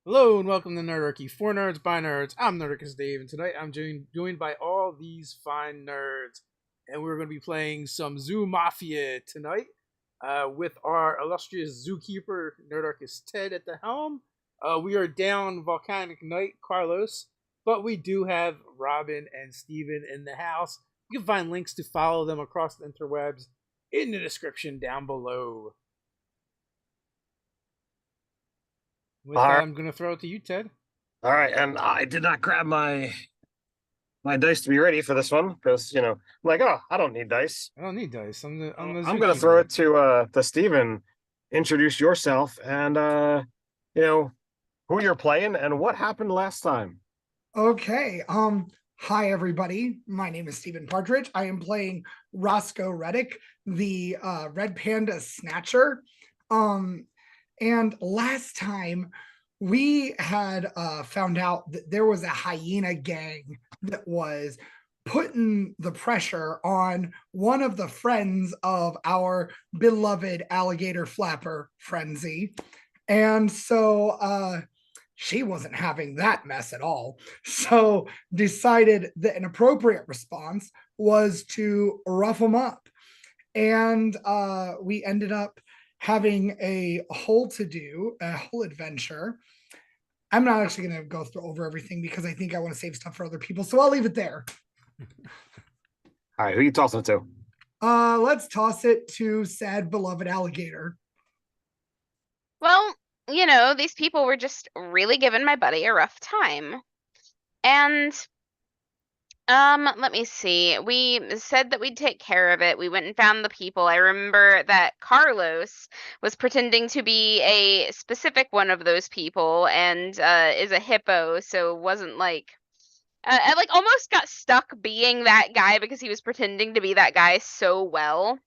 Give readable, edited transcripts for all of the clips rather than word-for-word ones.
Hello and welcome to Nerdarchy, for nerds by nerds. I'm Nerdarchist Dave, and tonight I'm joined by all these fine nerds, and we're going to be playing some Zoo Mafia tonight with our illustrious zookeeper Nerdarchist Ted at the helm. We are down Volcanic Knight Carlos, but we do have Robin and Steven in the house. You can find links to follow them across the interwebs in the description down below. With All that, right, I'm going to throw it to you, Ted. all right, and I did not grab my dice to be ready for this one because I'm like, oh, I don't need dice. I don't need dice. I'm the I'm gonna throw zookeeper. it to Steven. Introduce yourself and you know who you're playing and what happened last time. Okay. Hi everybody. My name is Stephen Partridge. I am playing Roscoe Reddick, the Red Panda Snatcher. And last time we had found out that there was a hyena gang that was putting the pressure on one of the friends of our beloved alligator flapper, Frenzy. And so she wasn't having that mess at all. So decided that an appropriate response was to rough them up. And we ended up having a whole adventure. I'm not actually going to go through over everything because I think I want to save stuff for other people. So I'll leave it there. All right, who you tossing it to? Let's toss it to sad beloved alligator. Well, these people were just really giving my buddy a rough time. And let me see. We said that we'd take care of it. We went and found the people. I remember that Carlos was pretending to be a specific one of those people and is a hippo, so wasn't like I like almost got stuck being that guy because he was pretending to be that guy so well.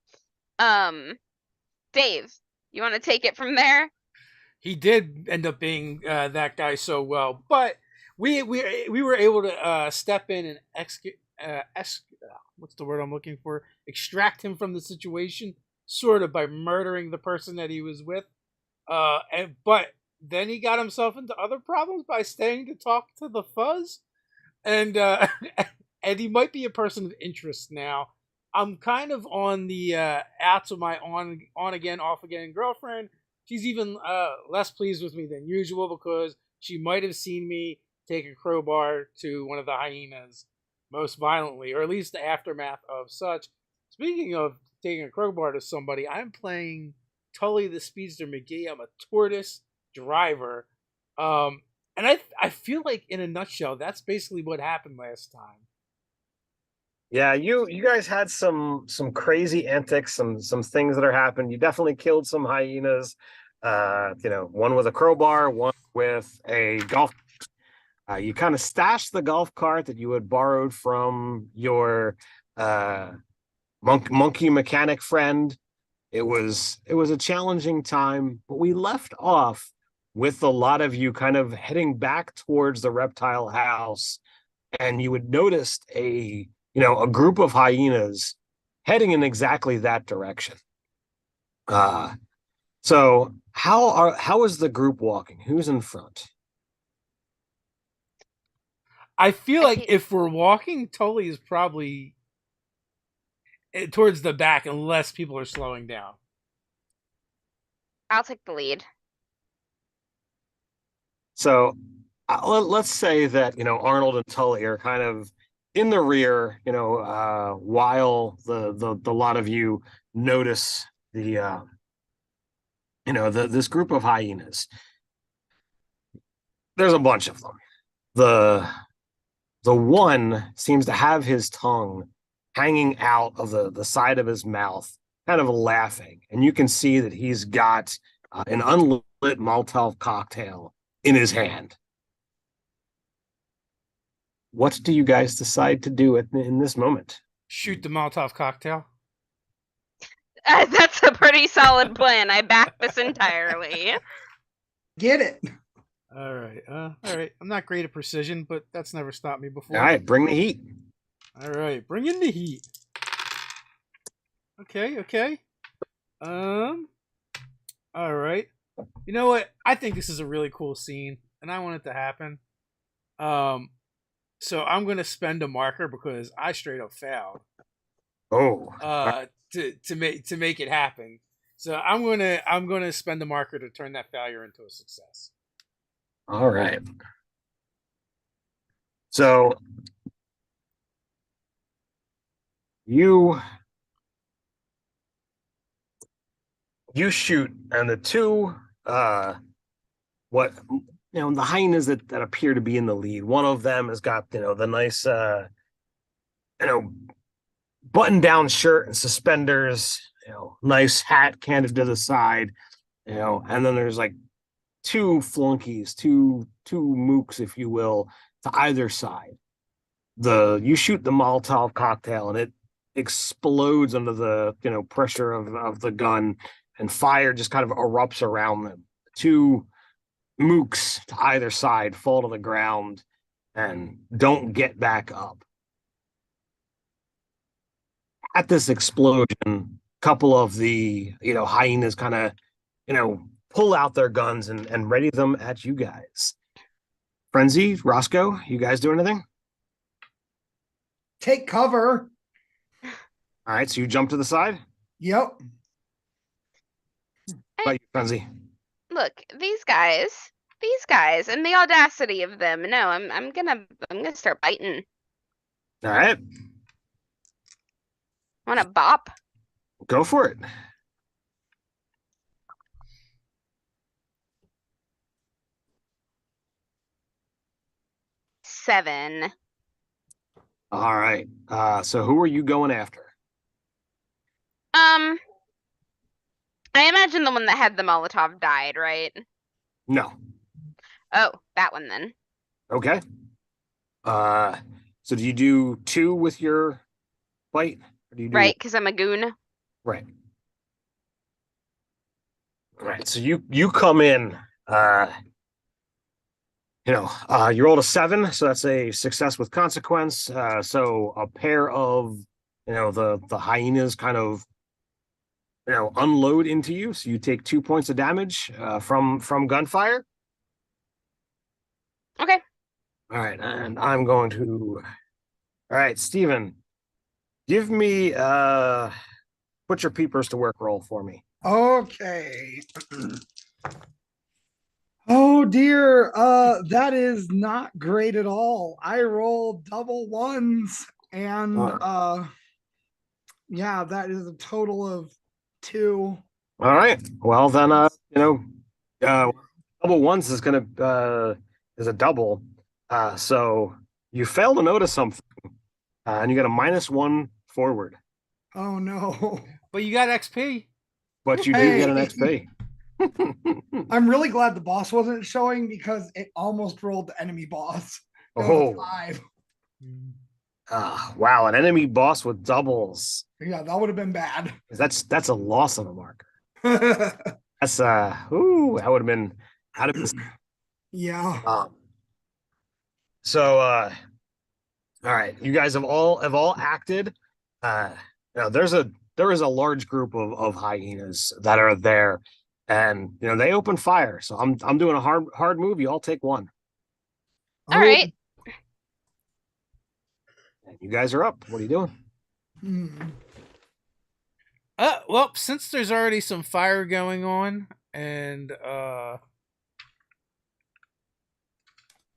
Dave, you want to take it from there? He did end up being that guy so well, but we were able to step in and what's the word I'm looking for? Extract him from the situation, sort of by murdering the person that he was with. But then he got himself into other problems by staying to talk to the fuzz, and and he might be a person of interest now. I'm kind of on the out to my on again, off again girlfriend. She's even less pleased with me than usual because she might have seen me take a crowbar to one of the hyenas most violently, or at least the aftermath of such. Speaking of taking a crowbar to somebody, I'm playing Tully the Speedster McGee. I'm a tortoise driver. And I feel like, in a nutshell, that's basically what happened last time. Yeah, you guys had some crazy antics, some things that are happened. You definitely killed some hyenas. One with a crowbar, one with a golf. You kind of stashed the golf cart that you had borrowed from your monkey mechanic friend. It was a challenging time, but we left off with a lot of you kind of heading back towards the reptile house, and you had noticed a group of hyenas heading in exactly that direction. So how is the group walking? Who's in front? I feel I like think if we're walking, Tully is probably towards the back unless people are slowing down. I'll take the lead. So let's say that Arnold and Tully are kind of in the rear, while the lot of you notice this group of hyenas. There's a bunch of them. The one seems to have his tongue hanging out of the side of his mouth, kind of laughing, and you can see that he's got an unlit Molotov cocktail in his hand. What do you guys decide to do in this moment? Shoot the Molotov cocktail. That's a pretty solid plan. I back this entirely. Get it. All right. I'm not great at precision, but that's never stopped me before. All right, bring the heat. All right, bring in the heat. Okay. All right. You know what? I think this is a really cool scene. and I want it to happen. So I'm gonna spend a marker because I straight up failed. Oh, To make it happen. So I'm gonna spend a marker to turn that failure into a success. all right. So you shoot, and the two the hyenas that appear to be in the lead. One of them has got the nice button down shirt and suspenders, nice hat canted to the side, and then there's like two flunkies, two mooks, if you will, to either side. You shoot the Molotov cocktail and it explodes under the pressure of the gun, and fire just kind of erupts around them. Two mooks to either side fall to the ground and don't get back up. At this explosion, a couple of the hyenas kind of pull out their guns and ready them at you guys. Frenzy, Roscoe, you guys do anything? Take cover. All right, so you jump to the side. Yep. How about you, Frenzy? Look, these guys, and the audacity of them. No, I'm gonna start biting. All right, Want to bop? go for it. Seven. All right. So who are you going after? I imagine the one that had the Molotov died, right? No. Oh, that one then. Okay. So do you do 2 with your bite? Or do you do Right, because I'm a goon. Right. Right. So you come in. You rolled a 7, so that's a success with consequence. So a pair of the hyenas kind of unload into you. So you take 2 points of damage from gunfire. Okay. All right, and I'm going to. All right, Steven, give me put your peepers to work roll for me. Okay. Oh dear, that is not great at all. I rolled double ones, and yeah, that is a total of 2. All right, well then, double ones is gonna is a double. So you fail to notice something, and you get a -1 forward. Oh no. But you got XP. But you do get an Hey. XP. I'm really glad the boss wasn't showing because it almost rolled the enemy boss. That was a 5. Wow, an enemy boss with doubles. Yeah, that would have been bad. That's a loss of a marker. That's that would have been out of this. Yeah. So all right, you guys have all acted. There is a large group of hyenas that are there, and they open fire. So I'm doing a hard move. You all take 1. All right. And you guys are up. What are you doing? Well, since there's already some fire going on, and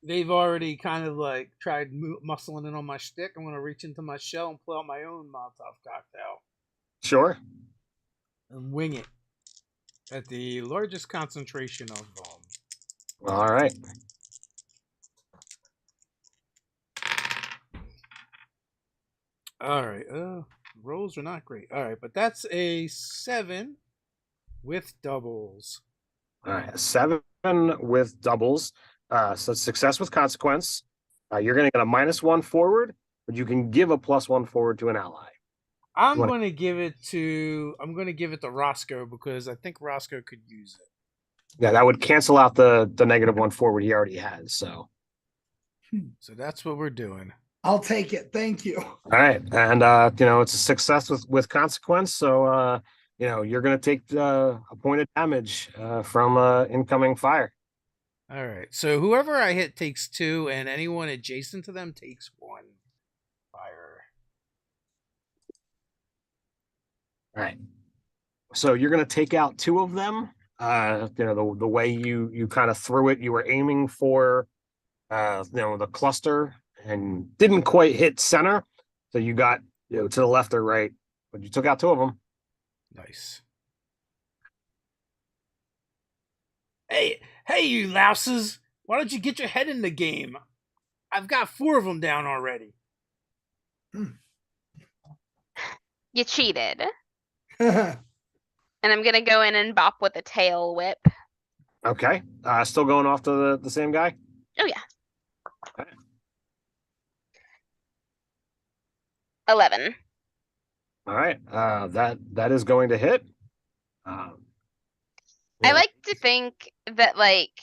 they've already kind of like tried muscling in on my stick, I'm gonna reach into my shell and pull out my own Molotov cocktail Sure. and wing it at the largest concentration of them. All right. All right. Rolls are not great. All right, but that's a 7 with doubles. All right. 7 with doubles. So success with consequence. You're going to get a -1 forward, but you can give a +1 forward to an ally. I'm going to give it to Roscoe because I think Roscoe could use it. Yeah, that would cancel out the -1 forward he already has. So that's what we're doing. I'll take it. Thank you. all right, and it's a success with consequence. So you're going to take a point of damage from incoming fire. All right. So whoever I hit takes 2, and anyone adjacent to them takes 1 fire. All right. So you're gonna take out 2 of them. The way you kind of threw it, you were aiming for the cluster and didn't quite hit center. So you got to the left or right, but you took out 2 of them. Nice. Hey, you louses! Why don't you get your head in the game? I've got 4 of them down already. You cheated. And I'm gonna go in and bop with a tail whip. Okay. Still going off to the same guy? Oh yeah. Okay. 11. All right. That is going to hit. I Yeah. like to think that, like,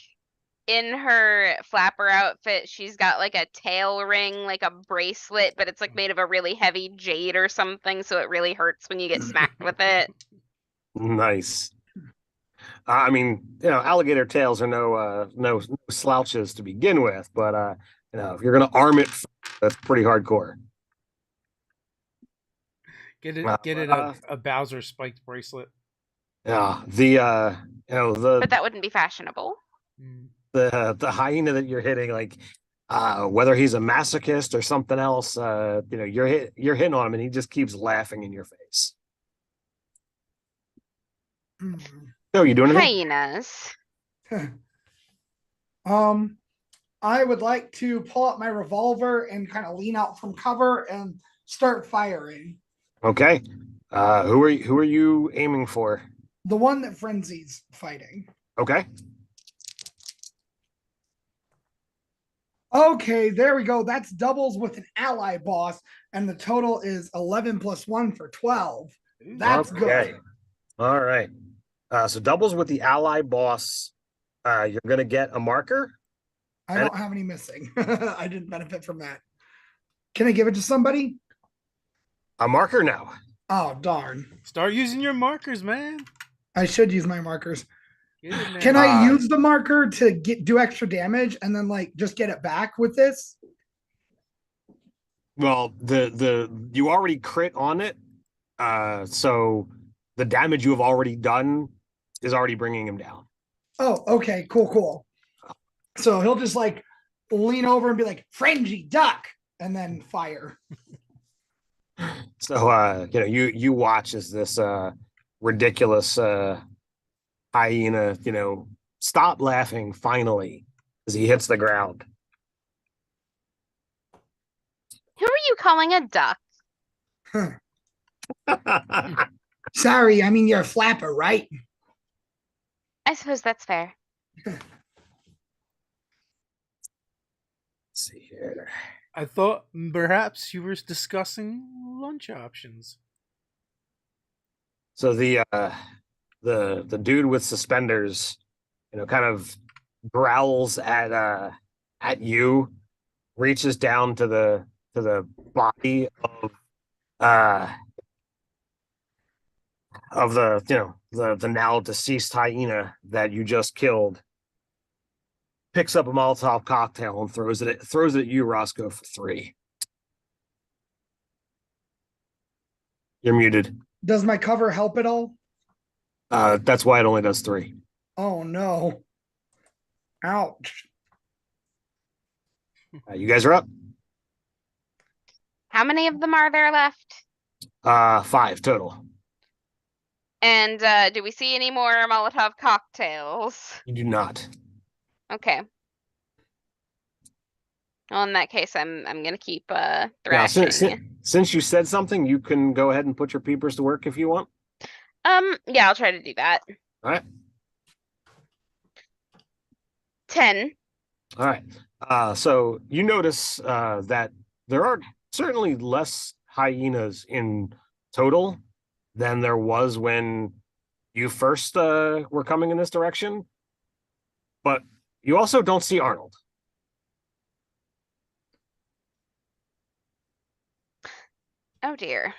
in her flapper outfit, she's got like a tail ring, like a bracelet, but it's like made of a really heavy jade or something, so it really hurts when you get smacked with it. Nice. I mean, alligator tails are no slouches to begin with, but if you're gonna arm it, that's pretty hardcore. Get it Uh, a Bowser spiked bracelet. Yeah, But that wouldn't be fashionable. the hyena that you're hitting, like whether he's a masochist or something else, you're hitting on him and he just keeps laughing in your face. No, you doing anything? Hyenas. I would like to pull out my revolver and kind of lean out from cover and start firing. Okay. Who are you aiming for? The one that Frenzy's fighting. Okay. Okay, there we go. That's doubles with an ally boss, and the total is 11 plus 1 for 12. That's good. All right. So doubles with the ally boss. You're gonna get a marker. I don't have any missing. I didn't benefit from that. Can I give it to somebody? A marker now. Oh, darn. Start using your markers, man. I should use my markers. Get it, man. Can I use the marker to do extra damage and then like just get it back with this? Well, you already crit on it. So the damage you have already done is already bringing him down. Oh, okay, cool. So he'll just like lean over and be like, "Frenzy, duck," and then fire. So you watch as this ridiculous hyena, stop laughing finally as he hits the ground. Who are you calling a duck? Sorry, I mean you're a flapper, right? I suppose that's fair. Let's see here. I thought perhaps you were discussing lunch options. So the dude with suspenders, kind of growls at you, reaches down to the body of the now deceased hyena that you just killed, picks up a Molotov cocktail and throws it at you, Roscoe, for 3. You're muted. Does my cover help at all? That's why it only does 3. Oh no. Ouch. You guys are up. How many of them are there left? 5 total. And do we see any more Molotov cocktails? You do not. Okay. Well, in that case, I'm gonna keep Now, thrashing. since you said something, you can go ahead and put your peepers to work if you want. Yeah, I'll try to do that. All right. 10. All right. So you notice that there are certainly less hyenas in total than there was when you first were coming in this direction. But you also don't see Arnold. Oh dear.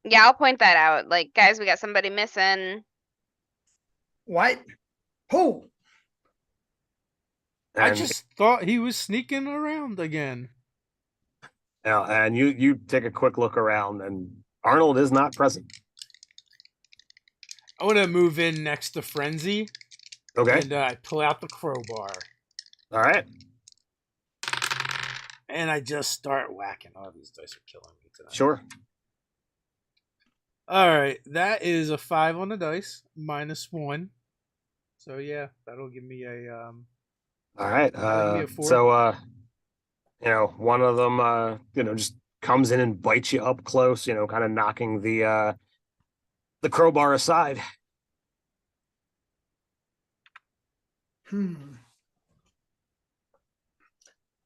Yeah, I'll point that out. Like, guys, we got somebody missing. What? Who? I And, just thought he was sneaking around again. and you take a quick look around, and Arnold is not present. I want to move in next to Frenzy, Okay. and I pull out the crowbar, All right. and I just start whacking. Oh, these dice are killing me tonight. Sure. All right, that is a 5 on the dice, -1. So yeah, that'll give me a All right. That'll be a 4. So one of them just comes in and bites you up close, kind of knocking the crowbar aside.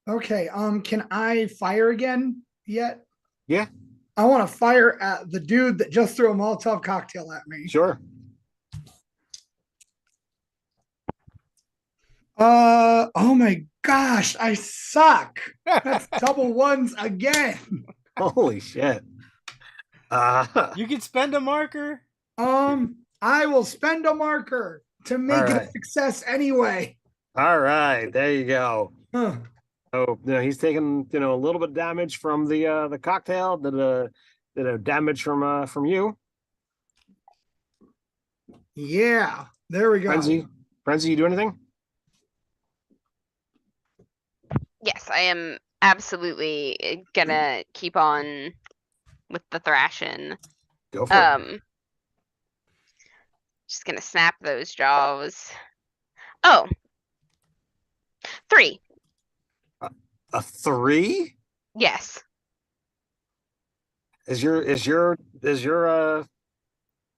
Okay, can I fire again yet? Yeah. I want to fire at the dude that just threw a Molotov cocktail at me. Sure. Oh my gosh, I suck. That's double ones again. Holy shit. You can spend a marker. I will spend a marker to make it a right. success anyway. All right, there you go. Huh. So he's taking a little bit of damage from the cocktail. Did a damage from you. Yeah, there we go. Frenzy, you do anything? Yes, I am absolutely gonna keep on with the thrashing. Go for it. Just gonna snap those jaws. Oh. 3. A 3? Yes. Is your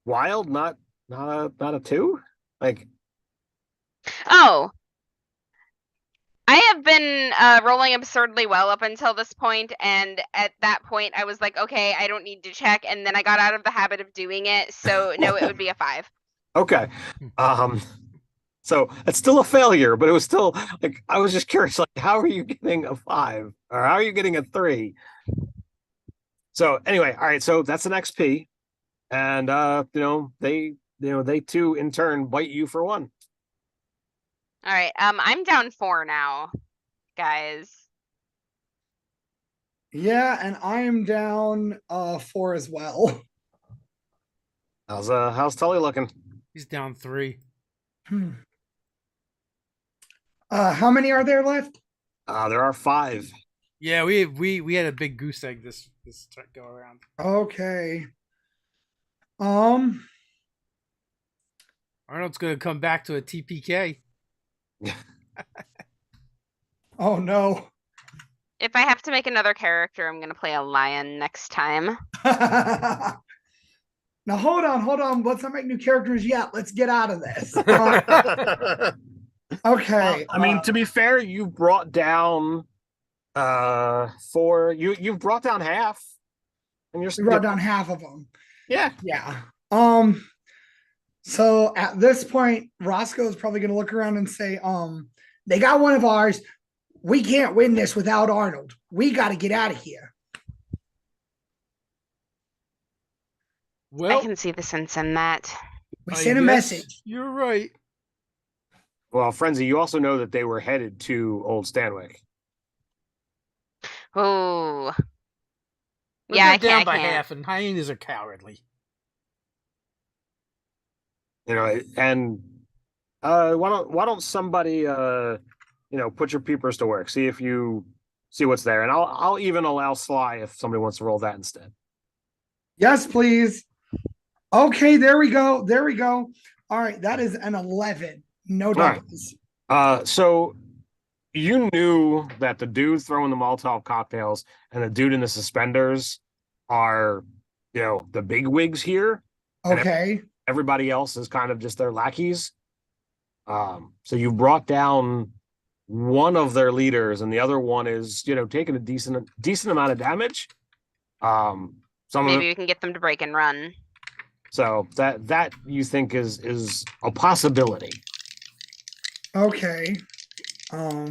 wild not a 2? Like, Oh. I have been rolling absurdly well up until this point, and at that point I was like, okay, I don't need to check, and then I got out of the habit of doing it, so no, it would be a 5. okay. So it's still a failure, but it was still like, I was just curious, like, how are you getting a 5 or how are you getting a 3? So anyway, all right, so that's an XP, and they too in turn bite you for 1. All right, I'm down 4 now, guys. Yeah, and I am down 4 as well. How's Tully looking? He's down 3. How many are there left? There are 5. Yeah, we had a big goose egg this go around. Okay. Arnold's gonna come back to a TPK. Oh no. If I have to make another character, I'm gonna play a lion next time. Now hold on. Let's not make new characters yet. Let's get out of this. Okay. I mean, to be fair, you brought down 4. You've brought down half, and we brought down half of them. Yeah. Yeah. So at this point, Roscoe is probably going to look around and say, they got one of ours. We can't win this without Arnold. We got to get out of here. Well, I can see the sense in that. We I sent a guess message. You're right. Well, Frenzy, you also know that they were headed to Old Stanwick. Oh. But Yeah, they're I down by can't. half, and hyenas are cowardly. And why don't somebody put your peepers to work, see if you see what's there, and I'll even allow Sly if somebody wants to roll that instead. Yes, please. Okay, there we go. All right, that is an 11. No right. doubles. So you knew that the dude throwing the Molotov cocktails and the dude in the suspenders are, the big wigs here. Okay. Everybody else is kind of just their lackeys. So you brought down one of their leaders, and the other one is, taking a decent amount of damage. Maybe we can get them to break and run. So that you think is a possibility. Okay. Well,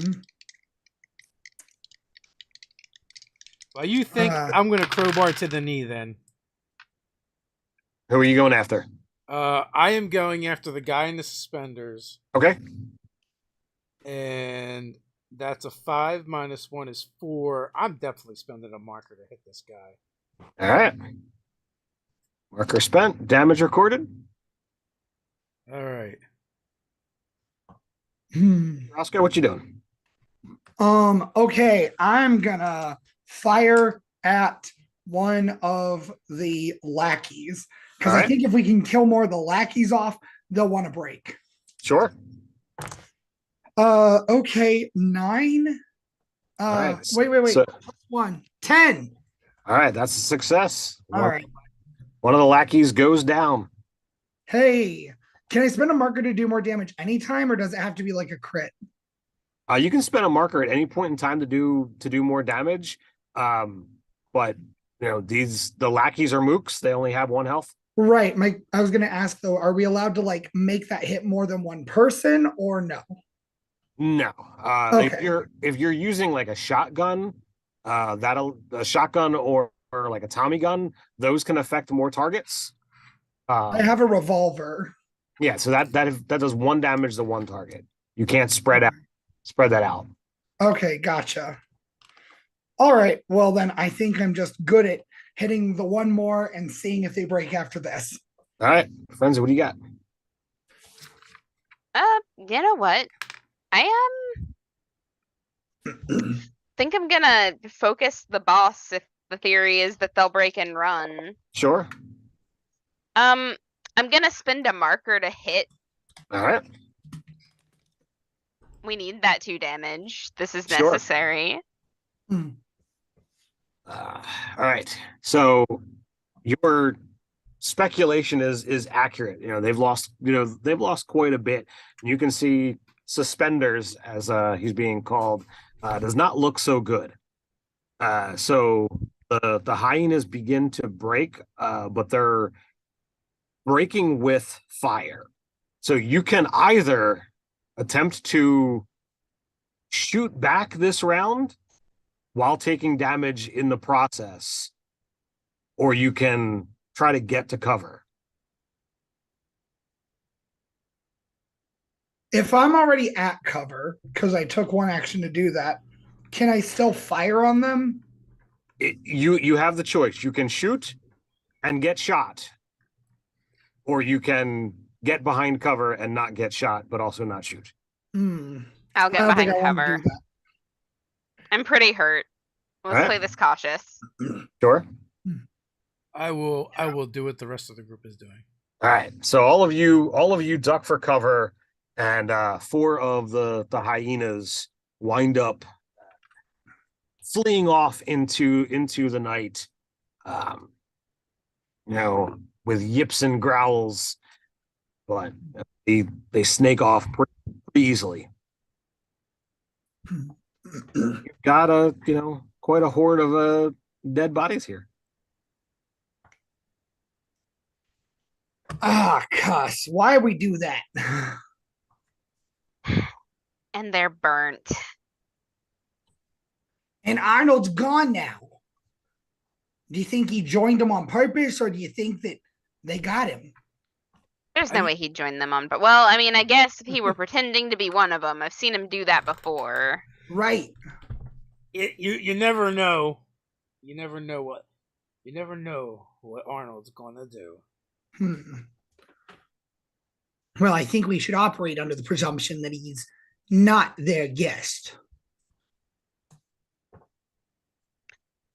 you think I'm gonna crowbar to the knee then? Who are you going after? I am going after the guy in the suspenders, Okay. and that's a 5 minus 1 is 4. I'm definitely spending a marker to hit this guy. All right. Marker spent. Damage recorded. All right. Roscoe, what you doing? Okay, I'm gonna fire at one of the lackeys because All I right. think if we can kill more of the lackeys off, they'll want to break. Sure. Okay, 9. All right. Wait. So, Plus 1, 10. all right, that's a success. All right. One of the lackeys goes down. Hey, can I spend a marker to do more damage anytime, or does it have to be like a crit? You can spend a marker at any point in time to do more damage. But the lackeys are mooks. They only have 1 health. Right. I was gonna ask though, are we allowed to like make that hit more than one person or no? No. Okay. If you're using like a shotgun, a shotgun or like a Tommy gun, those can affect more targets. I have a revolver. Yeah, so that does 1 damage to 1 target. You can't spread that out. Okay, gotcha. All right. Well, then I think I'm just good at hitting the one more and seeing if they break after this. All right, Frenzy, what do you got? You know what? I think I'm gonna focus the boss if the theory is that they'll break and run. Sure. I'm gonna spend a marker to hit. All right. We need that 2 damage. This is Sure. necessary. All right. So your speculation is accurate. They've lost quite a bit. You can see Suspenders, as he's being called, does not look so good. So the hyenas begin to break, but they're breaking with fire. So you can either attempt to shoot back this round while taking damage in the process, or you can try to get to cover. If I'm already at cover, because I took 1 action to do that, can I still fire on them? You have the choice. You can shoot and get shot, or you can get behind cover and not get shot, but also not shoot. I'll get I don't think behind I want to cover. do that. I'm pretty hurt. Let's Alright. play this cautious. Sure. I will do what the rest of the group is doing. All right. So all of you duck for cover, and 4 of the hyenas wind up fleeing off into the night. With yips and growls, but they snake off pretty easily. You've got quite a horde of dead bodies here. Ah, cuss. Why we do that? And they're burnt. And Arnold's gone now. Do you think he joined them on purpose, or do you think that they got him? There's no way he'd join them on, but well, I mean, I guess if he were pretending to be one of them, I've seen him do that before. Right. You never know. You never know what Arnold's going to do. Well, I think we should operate under the presumption that he's not their guest.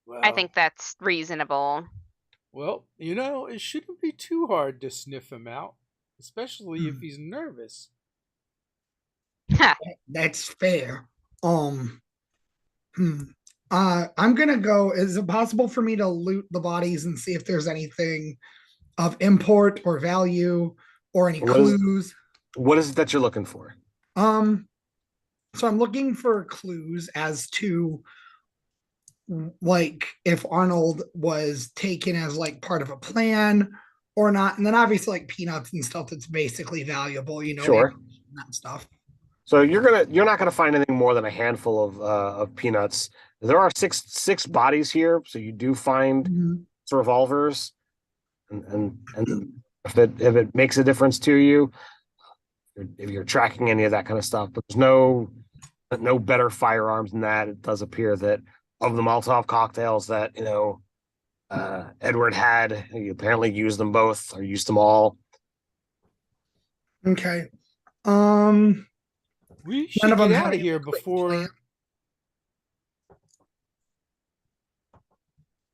Well, I think that's reasonable. Well, it shouldn't be too hard to sniff him out, especially if he's nervous. That's fair. I'm gonna go. Is it possible for me to loot the bodies and see if there's anything of import or value or any clues? What is it that you're looking for? So I'm looking for clues as to like if Arnold was taken as like part of a plan or not, and then obviously like peanuts and stuff that's basically valuable, Sure. that stuff. So you're not gonna find anything more than a handful of peanuts. There are six bodies here, so you do find revolvers and if it makes a difference to you, if you're tracking any of that kind of stuff. But there's no better firearms than that. It does appear that of the Molotov cocktails that Edward had, he apparently used them both or used them all. Okay. We None should of them get had out of a here quick before. plan.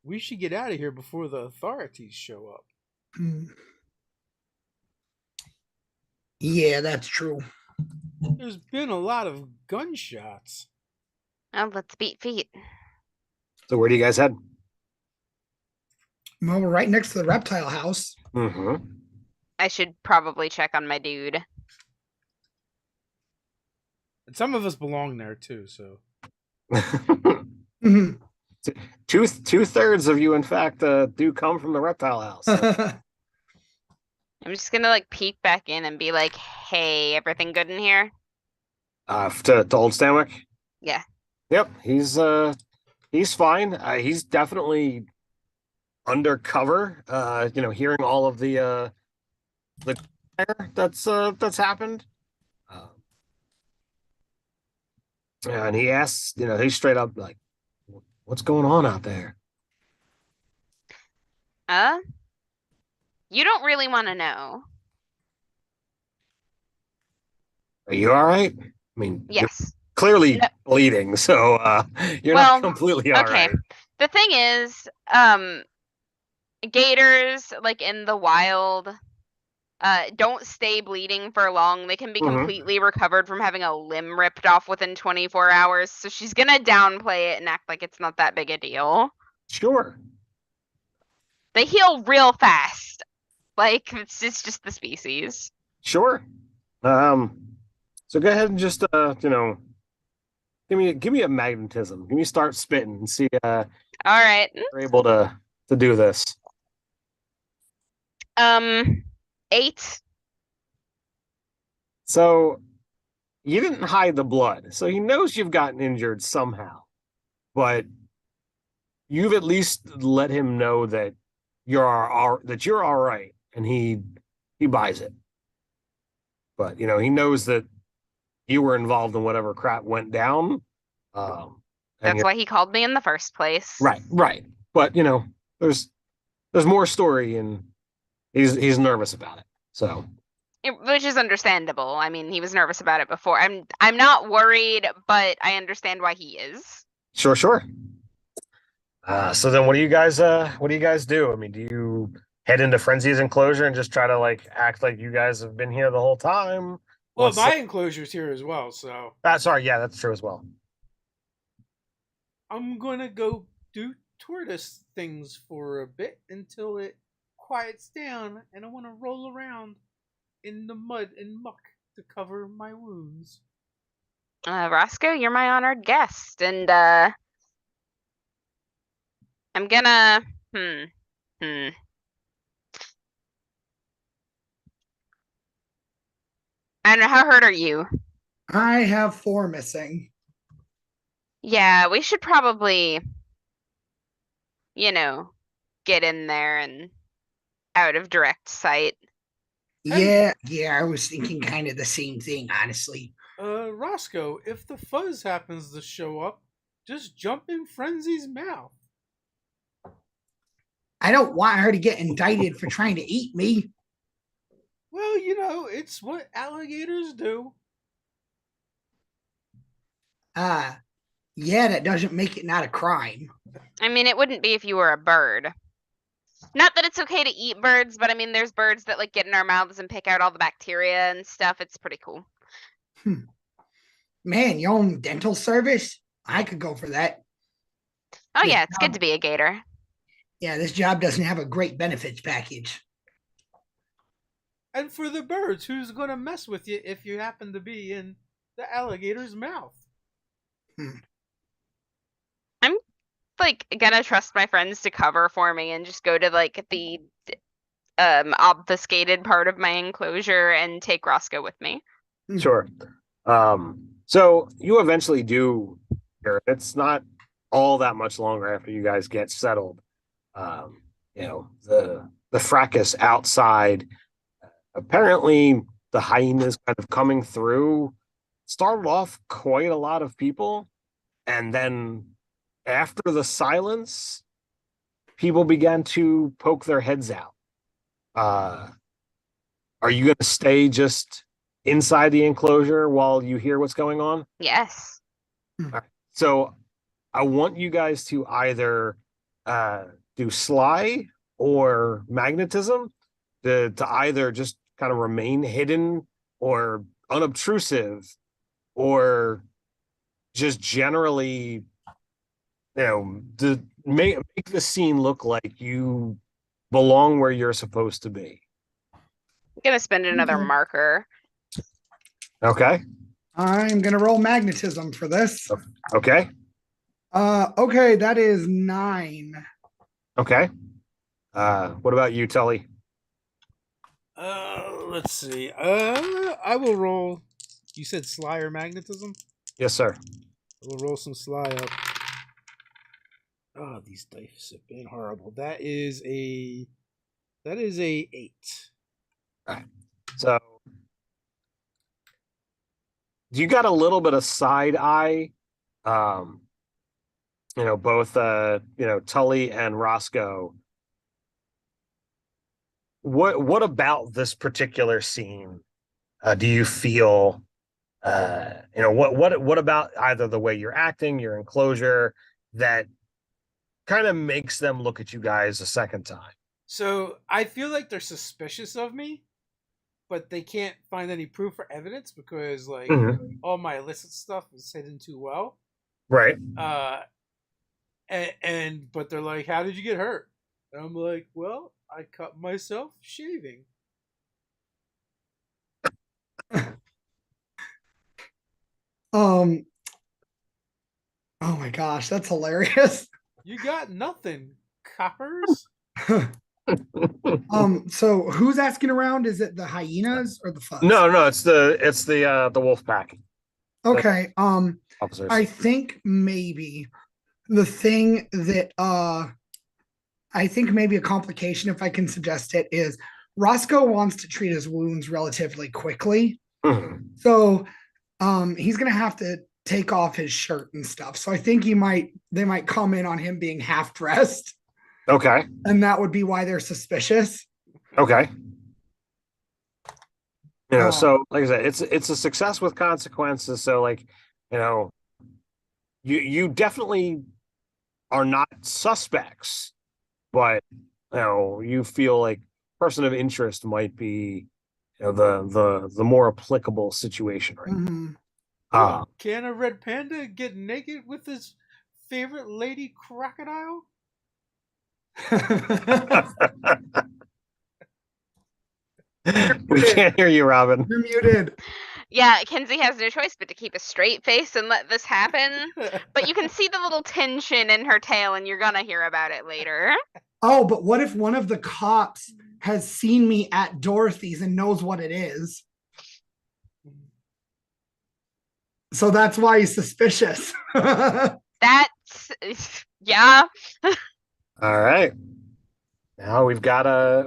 We should get out of here before the authorities show up. Yeah, that's true. There's been a lot of gunshots. Oh, let's beat feet. So where do you guys head? Well, we're right next to the reptile house. Mm-hmm. I should probably check on my dude. And some of us belong there too, so. Mhm. Two-thirds of you, in fact, do come from the reptile house. I'm just gonna like peek back in and be like, hey, everything good in here? To Old Stanwick? Yeah. Yep, he's fine. He's definitely undercover. Hearing all of the that's happened. And he asks, he's straight up like, "What's going on out there?" You don't really want to know. Are you all right? I mean, you're Yes. clearly No. bleeding, so you're Well, not completely all okay. right. The thing is, gators, like in the wild, don't stay bleeding for long. They can be Mhm. completely recovered from having a limb ripped off within 24 hours. So she's gonna downplay it and act like it's not that big a deal. Sure. They heal real fast. Like, it's just the species. Sure. So go ahead and just give me a magnetism. Give me start spitting and see All right. you're able to do this. 8. So you didn't hide the blood, so he knows you've gotten injured somehow, but you've at least let him know that you're all right, and he buys it. But he knows that you were involved in whatever crap went down. And That's why he called me in the first place. right. But there's more story, and he's nervous about it. So. Which is understandable. I mean, he was nervous about it before. I'm not worried, but I understand why he is. Sure. So then what do you guys do? I mean, do you head into Frenzy's enclosure and just try to act like you guys have been here the whole time? Well, my enclosure's here as well, so. Sorry, yeah, that's true as well. I'm gonna go do tortoise things for a bit until it quiets down, and I want to roll around in the mud and muck to cover my wounds. Roscoe, you're my honored guest, and I'm gonna I don't know, how hurt are you? I have 4 missing. Yeah, we should probably, get in there and out of direct sight. Yeah, I was thinking kind of the same thing, honestly. Roscoe, if the fuzz happens to show up, just jump in Frenzy's mouth. I don't want her to get indicted for trying to eat me. Well, it's what alligators do. Yeah, that doesn't make it not a crime. I mean, it wouldn't be if you were a bird. Not that it's okay to eat birds, but I mean, there's birds that get in our mouths and pick out all the bacteria and stuff. It's pretty cool. Man, your own dental service? I could go for that. Oh yeah, it's good to be a gator. Yeah, this job doesn't have a great benefits package. And for the birds, who's going to mess with you if you happen to be in the alligator's mouth? I'm gonna trust my friends to cover for me and just go to the obfuscated part of my enclosure and take Roscoe with me. Sure. So you eventually do. It's not all that much longer after you guys get settled. The fracas outside. Apparently, the hyenas kind of coming through started off quite a lot of people, and then after the silence, people began to poke their heads out. Are you going to stay just inside the enclosure while you hear what's going on? Yes. So I want you guys to either do sly or magnetism to either just kind of remain hidden or unobtrusive or just generally, to make the scene look like you belong where you're supposed to be. I'm gonna spend another Okay. marker. Okay. I'm gonna roll magnetism for this. Okay. Okay, that is 9. Okay. What about you, Tully? Let's see. I will roll. You said sly or magnetism? Yes, sir. We'll roll some sly up. Oh, these dice have been horrible. That is a 8. So you got a little bit of side eye. Both Tully and Roscoe. What about this particular scene do you feel what about either the way you're acting, your enclosure, that kind of makes them look at you guys a second time? So I feel like they're suspicious of me, but they can't find any proof or evidence because all my illicit stuff is hidden too well. Right. But they're like, "How did you get hurt?" And I'm like, "Well, I cut myself shaving." Oh my gosh, that's hilarious. You got nothing, coppers. So who's asking around? Is it the hyenas or the fuzz? No, it's the wolf pack. Okay. Officers. I think maybe the thing that I think maybe a complication, if I can suggest it, is Roscoe wants to treat his wounds relatively quickly. Mhm. So he's gonna have to take off his shirt and stuff. So I think they might come in on him being half dressed. Okay. And that would be why they're suspicious. Okay. So like I said, it's a success with consequences. So you definitely are not suspects, but you feel like person of interest might be the more applicable situation right now. Can a red panda get naked with his favorite lady crocodile? We can't hear you, Robin. You're muted. Yeah, Kenzie has no choice but to keep a straight face and let this happen. But you can see the little tension in her tail, and you're gonna hear about it later. Oh, but what if one of the cops has seen me at Dorothy's and knows what it is? So that's why he's suspicious. That's yeah. All right. Now we've got a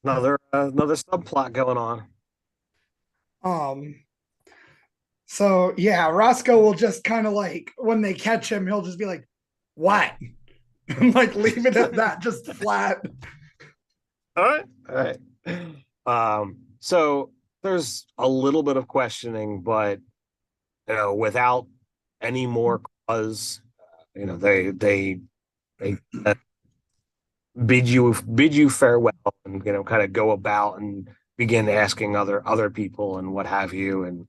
another subplot going on. So yeah, Roscoe will just kind of when they catch him, he'll just be like, "What?" Leave it at that, just flat. All right. So there's a little bit of questioning, but without any more cause, they bid you farewell and kind of go about and begin asking other people and what have you, and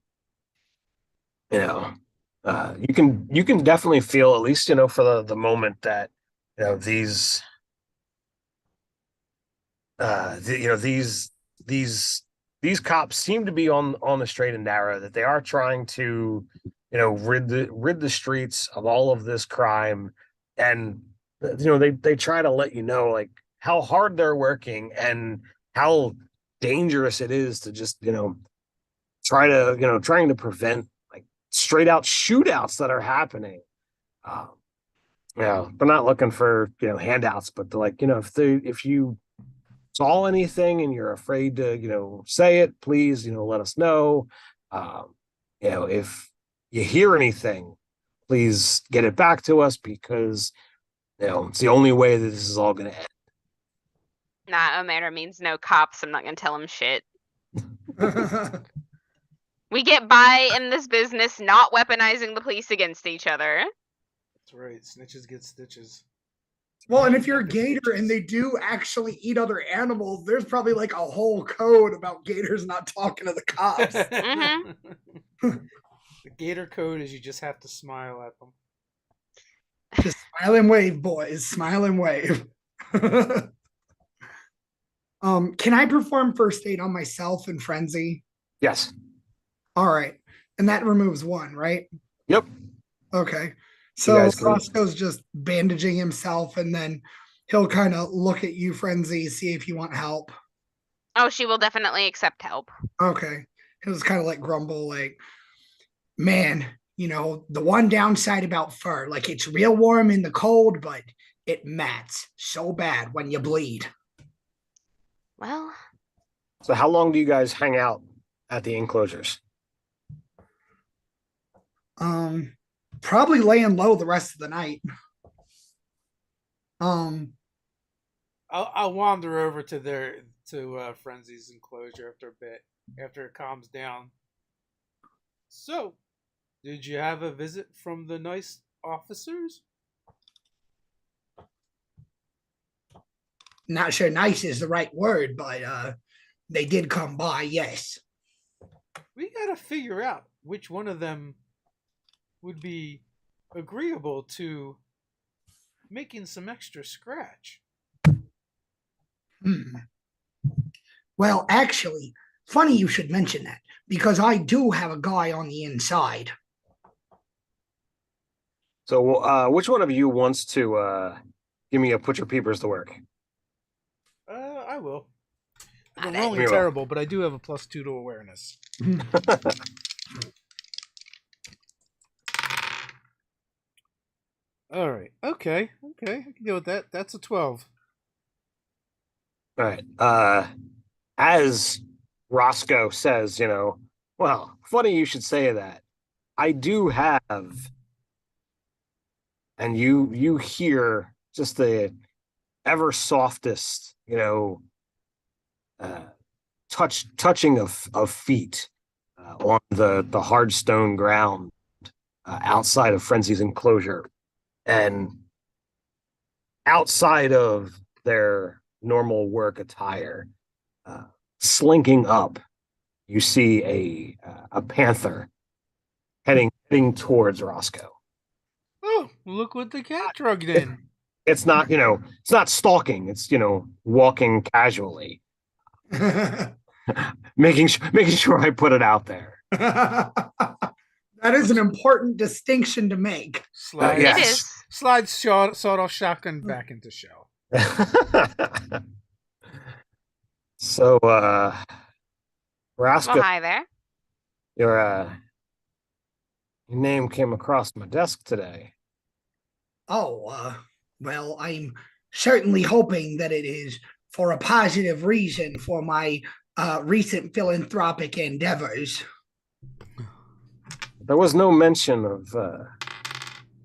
you can definitely feel, at least for the moment, that these these cops seem to be on the straight and narrow, that they are trying to rid the streets of all of this crime, and they try to let you know how hard they're working and how dangerous it is to just trying to prevent straight out shootouts that are happening. they're not looking for handouts, but they're like, if you saw anything and you're afraid to say it, please let us know. If you hear anything, please get it back to us, because it's the only way that this is all going to end. Nah, Omer means no cops. I'm not gonna tell him shit. We get by in this business not weaponizing the police against each other. That's right. Snitches get stitches. Well, and if you're a gator and they do actually eat other animals, there's probably like a whole code about gators not talking to the cops. Mhm. The gator code is you just have to smile at them. Just smile and wave, boys. Smile and wave. Can I perform first aid on myself in Frenzy? Yes. All right. And that removes one, right? Yep. Okay. You So guys can- Roscoe's just bandaging himself, and then he'll kind of look at you, Frenzy, see if you want help. Oh, she will definitely accept help. Okay. He'll just kind of like grumble, like, man, the one downside about fur, like it's real warm in the cold, but it mats so bad when you bleed. Well, So how long do you guys hang out at the enclosures? Probably laying low the rest of the night. I'll wander over to Frenzy's enclosure after a bit, after it calms down. So, did you have a visit from the nice officers? Not sure nice is the right word, but they did come by, yes. We gotta figure out which one of them would be agreeable to making some extra scratch. Well, actually, funny you should mention that, because I do have a guy on the inside. So which one of you wants to give me a put your peepers to work? I will. I'm Got it. rolling You will. terrible, but I do have a +2 to awareness. All right. Okay. I can deal with that. That's a 12. All right. As Roscoe says, well, funny you should say that. I do have, and you hear just the ever softest, touching of feet on the hard stone ground outside of Frenzy's enclosure, and outside of their normal work attire, slinking up, you see a panther heading towards Roscoe. Oh, look what the cat drugged in. It's not stalking. It's walking casually, making sure I put it out there. That is an important distinction to make. Slide, yes. It is. Slide sawed-off shotgun back into show. So, Well, Roscoe, hi there. your name came across my desk today. Oh, well, I'm certainly hoping that it is for a positive reason for my recent philanthropic endeavors. There was no mention of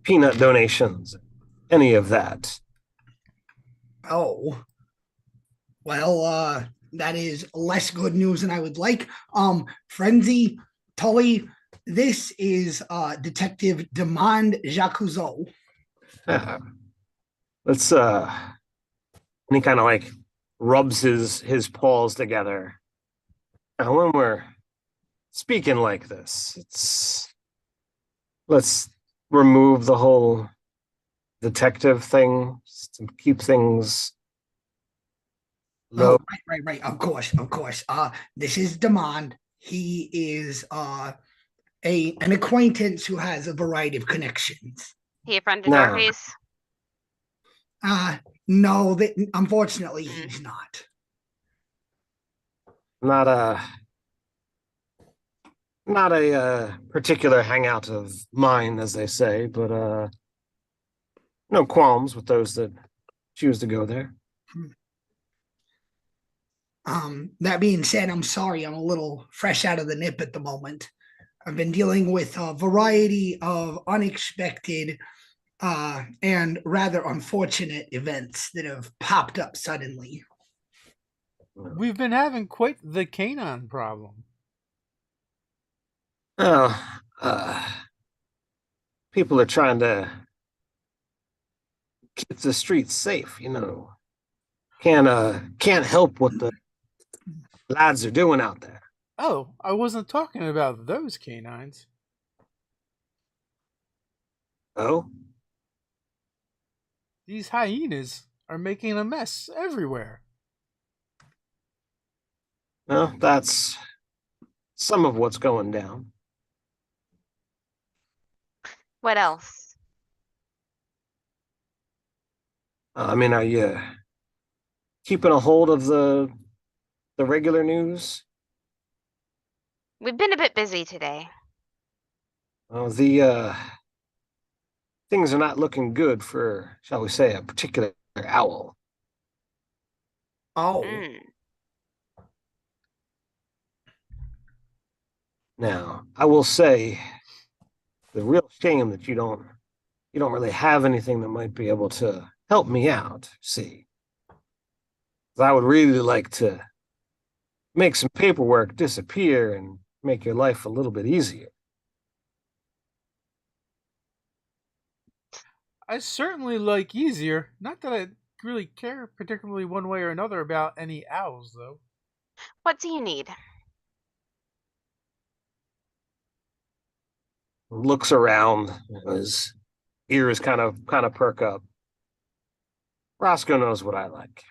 peanut donations, any of that. Oh, well, that is less good news than I would like. Frenzy, Tully, this is Detective Demand Jacuzzo. Let's and he kind of like rubs his paws together. Now, when we're speaking like this, let's remove the whole detective thing to keep things low. Oh, right. Of course. This is Demand. He is an acquaintance who has a variety of connections. He a friend of No. Dorothy's? No, unfortunately, he's not. Not a particular hangout of mine, as they say, but no qualms with those that choose to go there. That being said, I'm sorry, I'm a little fresh out of the nip at the moment. I've been dealing with a variety of unexpected and rather unfortunate events that have popped up suddenly. We've been having quite the canine problem. Oh, people are trying to keep the streets safe, you know. Can't help what the lads are doing out there. Oh, I wasn't talking about those canines. Oh, These hyenas are making a mess everywhere. well, that's some of what's going down. What else? I mean, are you keeping a hold of the regular news? We've been a bit busy today. Well, the things are not looking good for, shall we say, a particular owl. Oh, Mm. Now, I will say, the real shame that you don't really have anything that might be able to help me out. See, 'cause I would really like to make some paperwork disappear and make your life a little bit easier. I certainly like easier. Not that I really care particularly one way or another about any owls, though. What do you need? Looks around, his ears kind of perk up. Roscoe knows what I like.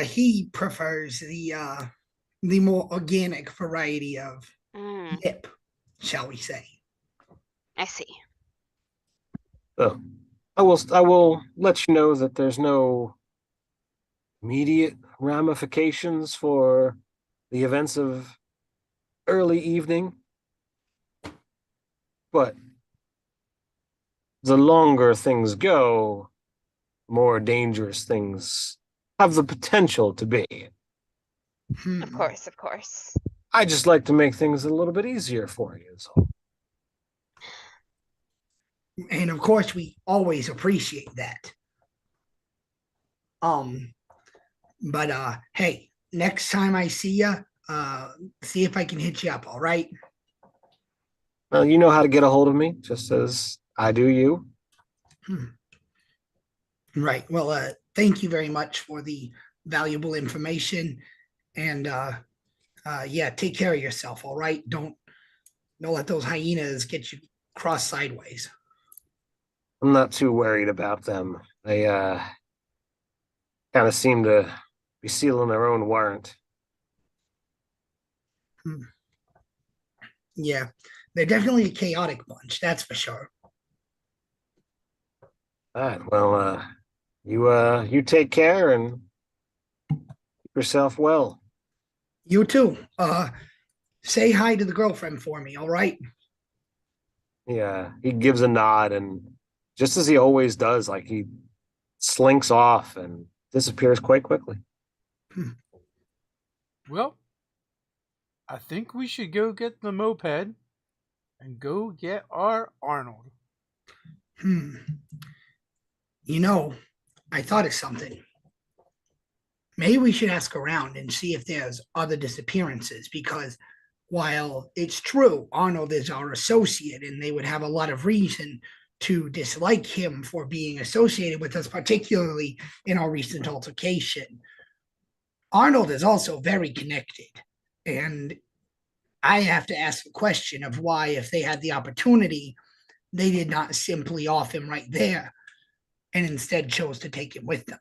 he prefers the more organic variety of Mm, nip, shall we say. I see. So I will let you know that there's no immediate ramifications for the events of early evening, but the longer things go, more dangerous things have the potential to be. Of course, of course. I just like to make things a little bit easier for you. So. And of course, we always appreciate that. But hey, next time I see you, see if I can hit you up. All right. Well, you know how to get a hold of me, just as I do you. Right. Well, thank you very much for the valuable information, and yeah, take care of yourself. All right. Don't let those hyenas get you cross sideways. I'm not too worried about them. They kind of seem to be sealing their own warrant. Yeah, they're definitely a chaotic bunch. That's for sure. All right. Well, you take care and keep yourself well. You too. Say hi to the girlfriend for me. All right. Yeah, he gives a nod, and just as he always does, like he slinks off and disappears quite quickly. Well, I think we should go get the moped and go get our Arnold. You know, I thought of something. Maybe we should ask around and see if there's other disappearances, because while it's true Arnold is our associate and they would have a lot of reason to dislike him for being associated with us, particularly in our recent altercation, Arnold is also very connected. And I have to ask the question of why, if they had the opportunity, they did not simply off him right there and instead chose to take him with them.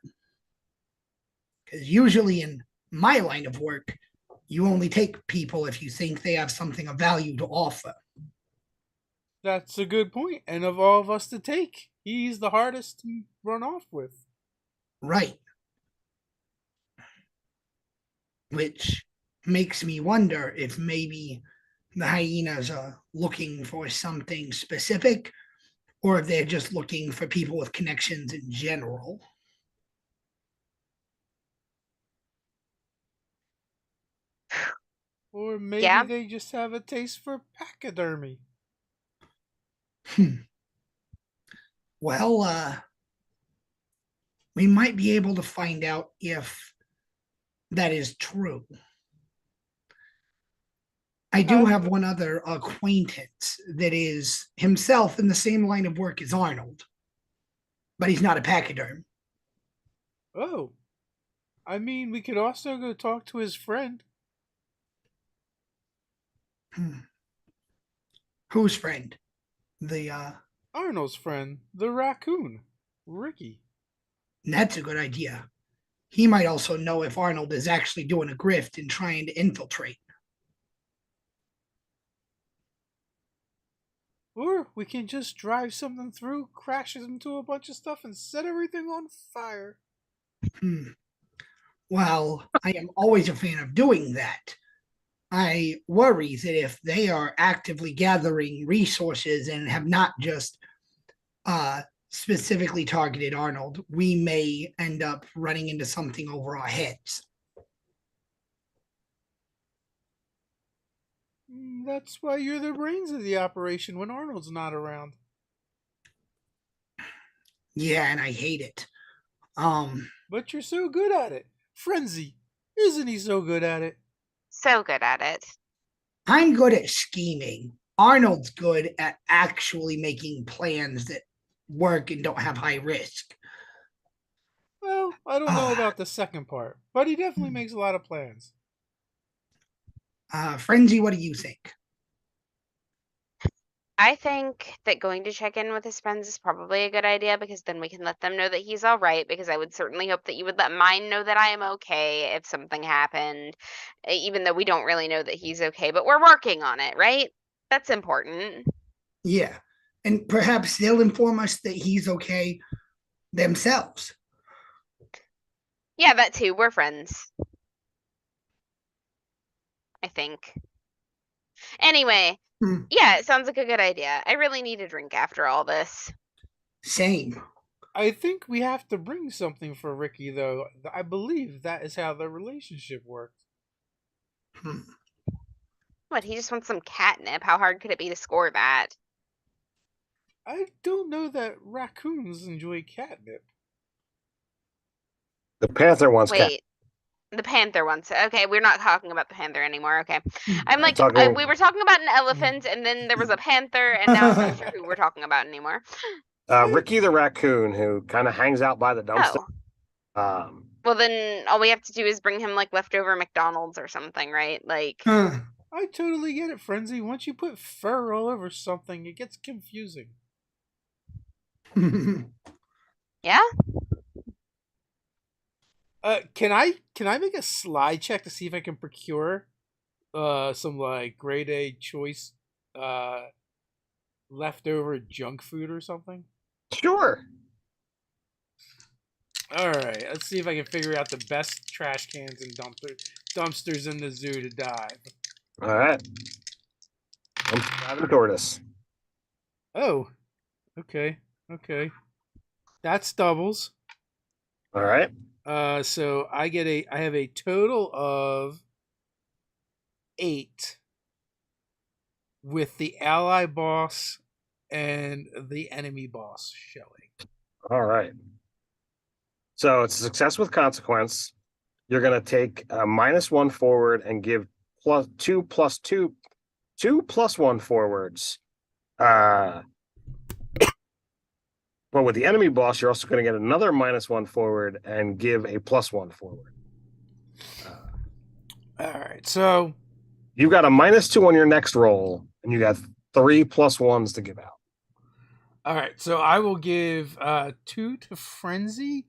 Because usually in my line of work, you only take people if you think they have something of value to offer. That's a good point. And of all of us to take, he's the hardest to run off with. Right. Which makes me wonder if maybe the hyenas are looking for something specific, or if they're just looking for people with connections in general. Or maybe Yeah. they just have a taste for pachydermy. Well, we might be able to find out if that is true. I do have one other acquaintance that is himself in the same line of work as Arnold, but he's not a pachyderm. Oh. I mean, we could also go talk to his friend. Whose friend? Arnold's friend, the raccoon, Ricky. That's a good idea. He might also know if Arnold is actually doing a grift and trying to infiltrate. Or we can just drive something through, crash into a bunch of stuff, and set everything on fire. Well, I am always a fan of doing that. I worry that if they are actively gathering resources and have not just specifically targeted Arnold, we may end up running into something over our heads. That's why you're the brains of the operation when Arnold's not around. Yeah, and I hate it. But you're so good at it. Frenzy, isn't he so good at it? So good at it. I'm good at scheming. Arnold's good at actually making plans that work and don't have high risk. Well, I don't know about the second part, but he definitely makes a lot of plans. Frenzy, what do you think? I think that going to check in with his friends is probably a good idea because then we can let them know that he's all right. Because I would certainly hope that you would let mine know that I am okay if something happened, even though we don't really know that he's okay, but we're working on it, right? That's important. Yeah, and perhaps they'll inform us that he's okay themselves. Yeah, that too. We're friends. I think. Anyway, yeah, it sounds like a good idea. I really need a drink after all this. Same. I think we have to bring something for Ricky, though. I believe that is how the relationship works. What, he just wants some catnip? How hard could it be to score that? I don't know that raccoons enjoy catnip. The panther wants Wait. The panther wants it. Okay, we're not talking about the panther anymore. Okay. I'm like, we were talking about an elephant, and then there was a panther, and now I'm not sure who we're talking about anymore. Ricky the raccoon, who kind of hangs out by the dumpster. Oh. Well, then all we have to do is bring him like leftover McDonald's or something, right? Like. I totally get it, Frenzy. Once you put fur all over something, it gets confusing. Yeah. Can I make a slide check to see if I can procure some like grade A choice leftover junk food or something? Sure. All right, let's see if I can figure out the best trash cans and dumpsters in the zoo to dive. All right. I'm driving tortoise. Oh, okay. That's doubles. All right. So I have a total of 8 with the ally boss and the enemy boss showing. All right. So it's a success with consequence. You're going to take a -1 forward and give +2 +1 forwards. But with the enemy boss, you're also going to get another -1 forward and give a +1 forward. All right, so you've got a -2 on your next roll, and you got 3 +1s to give out. All right, so I will give 2 to Frenzy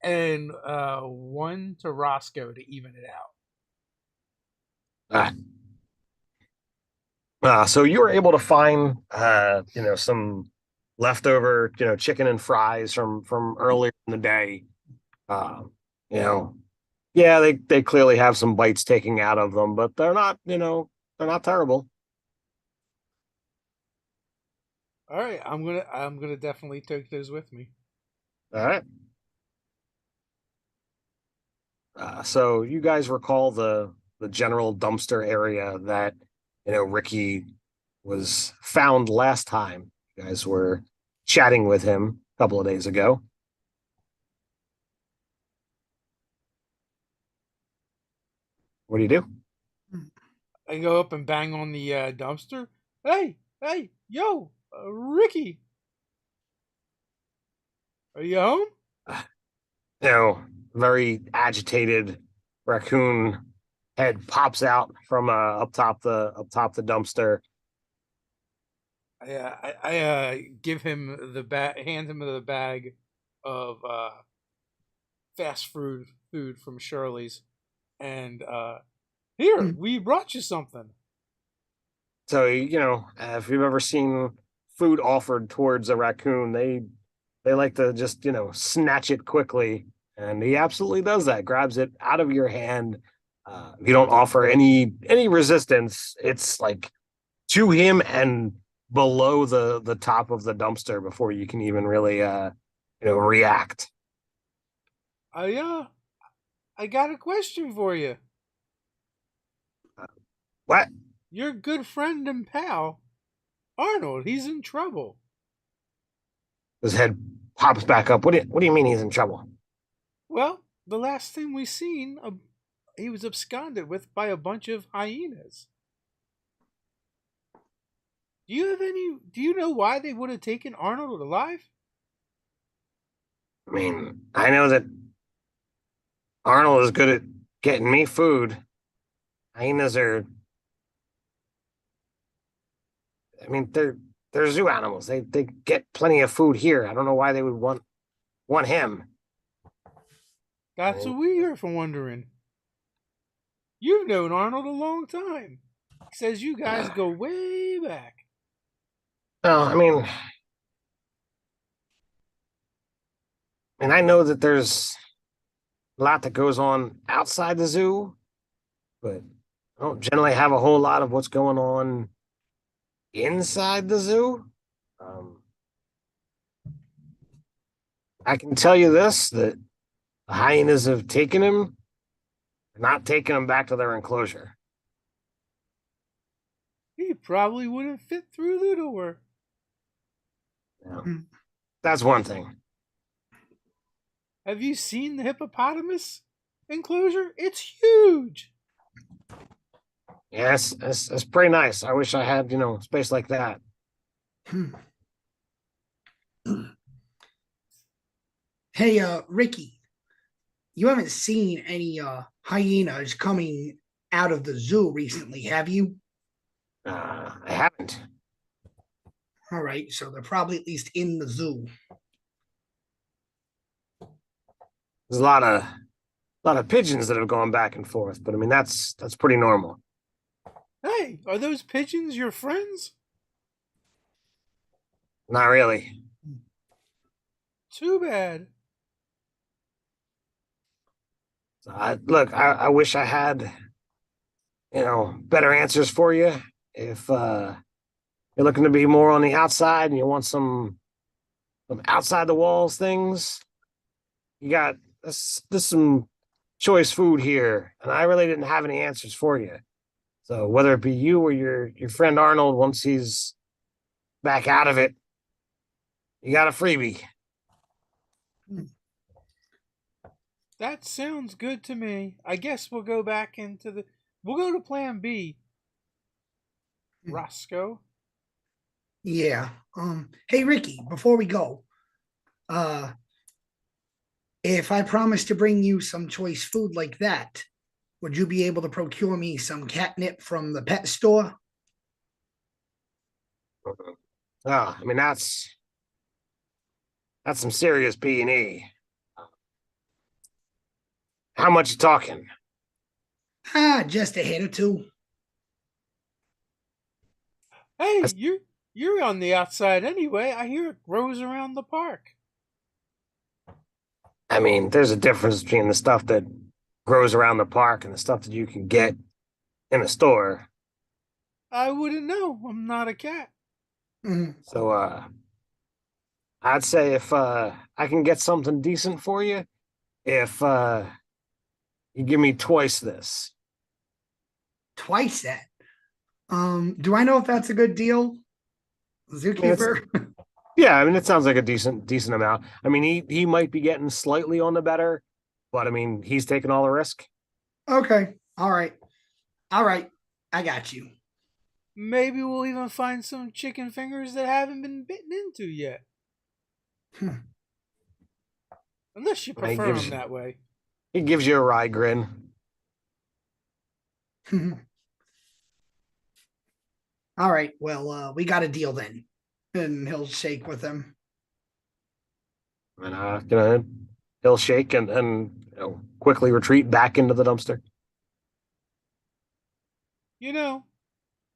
and 1 to Roscoe to even it out. So you were able to find, some leftover, chicken and fries from earlier in the day. Yeah, they clearly have some bites taken out of them, but they're not terrible. All right, I'm gonna definitely take those with me. All right. So you guys recall the general dumpster area that Ricky was found last time. You guys were chatting with him a couple of days ago. What do you do? I go up and bang on the dumpster. Hey, yo, Ricky, are you home? Very agitated raccoon head pops out from up top the dumpster. I give him the bag, hand him the bag of fast food from Shirley's, and here we brought you something. So if you've ever seen food offered towards a raccoon, they like to just snatch it quickly, and he absolutely does that. Grabs it out of your hand. If you don't offer any resistance, it's like to him and below the top of the dumpster before you can even really react. I got a question for you. What? Your good friend and pal, Arnold, he's in trouble. His head pops back up. What do you mean he's in trouble? Well, the last thing we seen, he was absconded with by a bunch of hyenas. Do you know why they would have taken Arnold alive? I mean, I know that Arnold is good at getting me food. Hyenas are, I mean, they're zoo animals. They get plenty of food here. I don't know why they would want him. That's what we are for wondering. You've known Arnold a long time. He says you guys go way back. No, I mean, I know that there's a lot that goes on outside the zoo, but I don't generally have a whole lot of what's going on inside the zoo. I can tell you this, that the hyenas have taken him, not taking him back to their enclosure. He probably wouldn't fit through the door. Yeah. That's one thing. Have you seen the hippopotamus enclosure? It's huge. Yes, it's pretty nice. I wish I had, space like that. Hey, Ricky, you haven't seen any hyenas coming out of the zoo recently, have you? I haven't. All right, so they're probably at least in the zoo. There's a lot of pigeons that have gone back and forth, but I mean that's pretty normal. Hey, are those pigeons your friends? Not really. Too bad. So I wish I had, better answers for you. If you're looking to be more on the outside and you want some outside the walls things, you got this some choice food here, and I really didn't have any answers for you. So whether it be you or your friend Arnold, once he's back out of it, you got a freebie. That sounds good to me. I guess we'll go back we'll go to plan B. Roscoe. Yeah. Hey, Ricky, before we go, if I promise to bring you some choice food like that, would you be able to procure me some catnip from the pet store? I mean that's some serious B&E. How much you talking? Just a hit or two. Hey, you're on the outside anyway. I hear it grows around the park. I mean, there's a difference between the stuff that grows around the park and the stuff that you can get in a store. I wouldn't know. I'm not a cat. Mhm. So I'd say if I can get something decent for you, if you give me twice this. Twice that. Do I know if that's a good deal? I mean, it's Zookeeper? yeah, I mean it sounds like a decent amount. I mean he might be getting slightly on the better, but I mean he's taking all the risk. Okay. All right. All right. I got you. Maybe we'll even find some chicken fingers that haven't been bitten into yet. Unless you And he prefer gives them that way. he gives you a wry grin. All right. Well, we got a deal then. And he'll shake with him. And he'll shake and quickly retreat back into the dumpster. You know,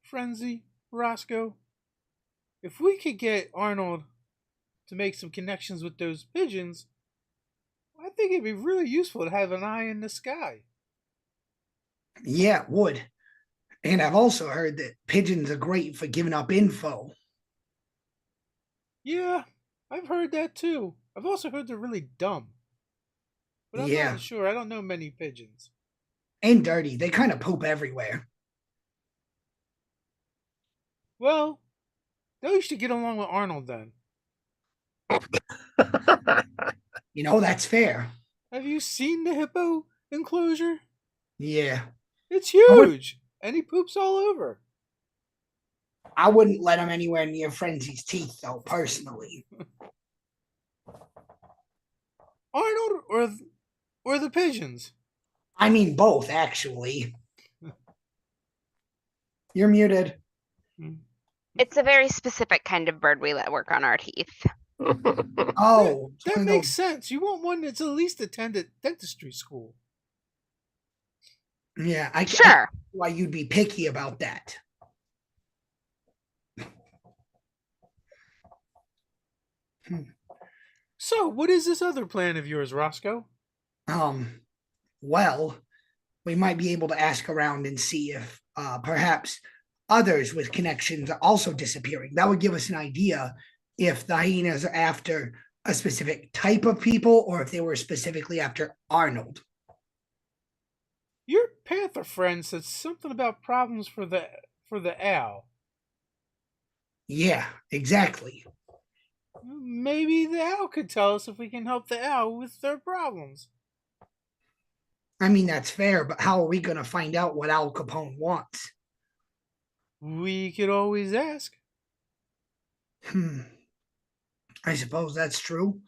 Frenzy, Roscoe, if we could get Arnold to make some connections with those pigeons, I think it'd be really useful to have an eye in the sky. Yeah, it would. And I've also heard that pigeons are great for giving up info. Yeah, I've heard that too. I've also heard they're really dumb. But I'm Yeah. not sure. I don't know many pigeons. And dirty. They kind of poop everywhere. Well, they should get along with Arnold then. That's fair. Have you seen the hippo enclosure? Yeah. It's huge, and he poops all over. I wouldn't let him anywhere near Frenzy's teeth, though, personally. Arnold or the pigeons? I mean, both, actually. You're muted. It's a very specific kind of bird we let work on our teeth. Oh, that makes sense. You want one that's at least attended dentistry school. Yeah, I Sure. Why you'd be picky about that. So, what is this other plan of yours, Roscoe? Well, we might be able to ask around and see if perhaps others with connections are also disappearing. That would give us an idea if the hyenas are after a specific type of people or if they were specifically after Arnold. Your panther friend said something about problems for the owl. Yeah, exactly. Maybe the owl could tell us if we can help the owl with their problems. I mean, that's fair, but how are we going to find out what Al Capone wants? We could always ask. I suppose that's true.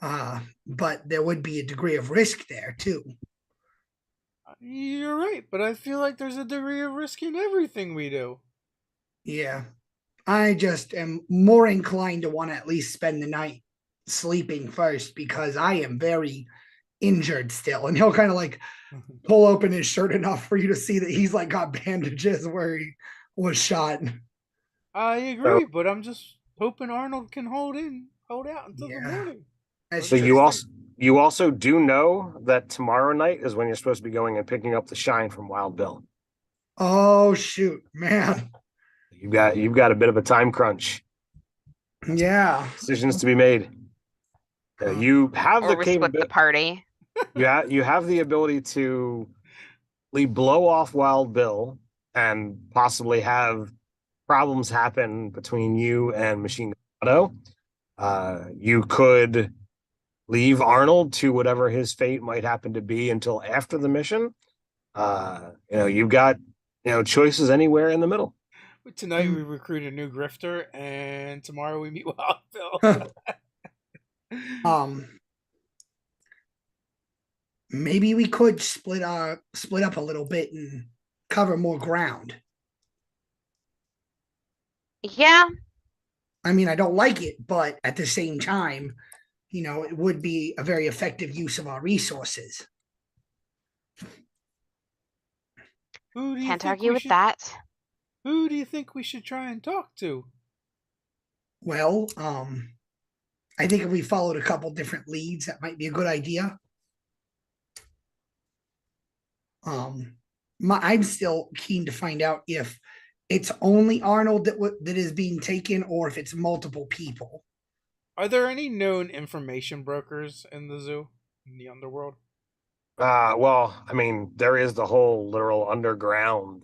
But there would be a degree of risk there, too. You're right, but I feel like there's a degree of risk in everything we do. Yeah. I just am more inclined to want to at least spend the night sleeping first because I am very injured still. And he'll kind of like pull open his shirt enough for you to see that he's like got bandages where he was shot. I agree, but I'm just hoping Arnold can hold out until the morning. So you also do know that tomorrow night is when you're supposed to be going and picking up the shine from Wild Bill. Oh shoot, man. You've got a bit of a time crunch. Yeah. Decisions to be made. You have or the we split the party. You have the ability to blow off Wild Bill and possibly have problems happen between you and Machine Gun Auto. You could leave Arnold to whatever his fate might happen to be until after the mission. You've got choices anywhere in the middle. Tonight we recruit a new grifter, and tomorrow we meet Wild Bill. Maybe we could split up a little bit and cover more ground. Yeah. I mean, I don't like it, but at the same time, it would be a very effective use of our resources. Can't argue with that. Who do you think we should try and talk to? Well, I think if we followed a couple different leads, that might be a good idea. I'm still keen to find out if it's only Arnold that is being taken, or if it's multiple people. Are there any known information brokers in the zoo, in the underworld? Well, I mean, there is the whole literal underground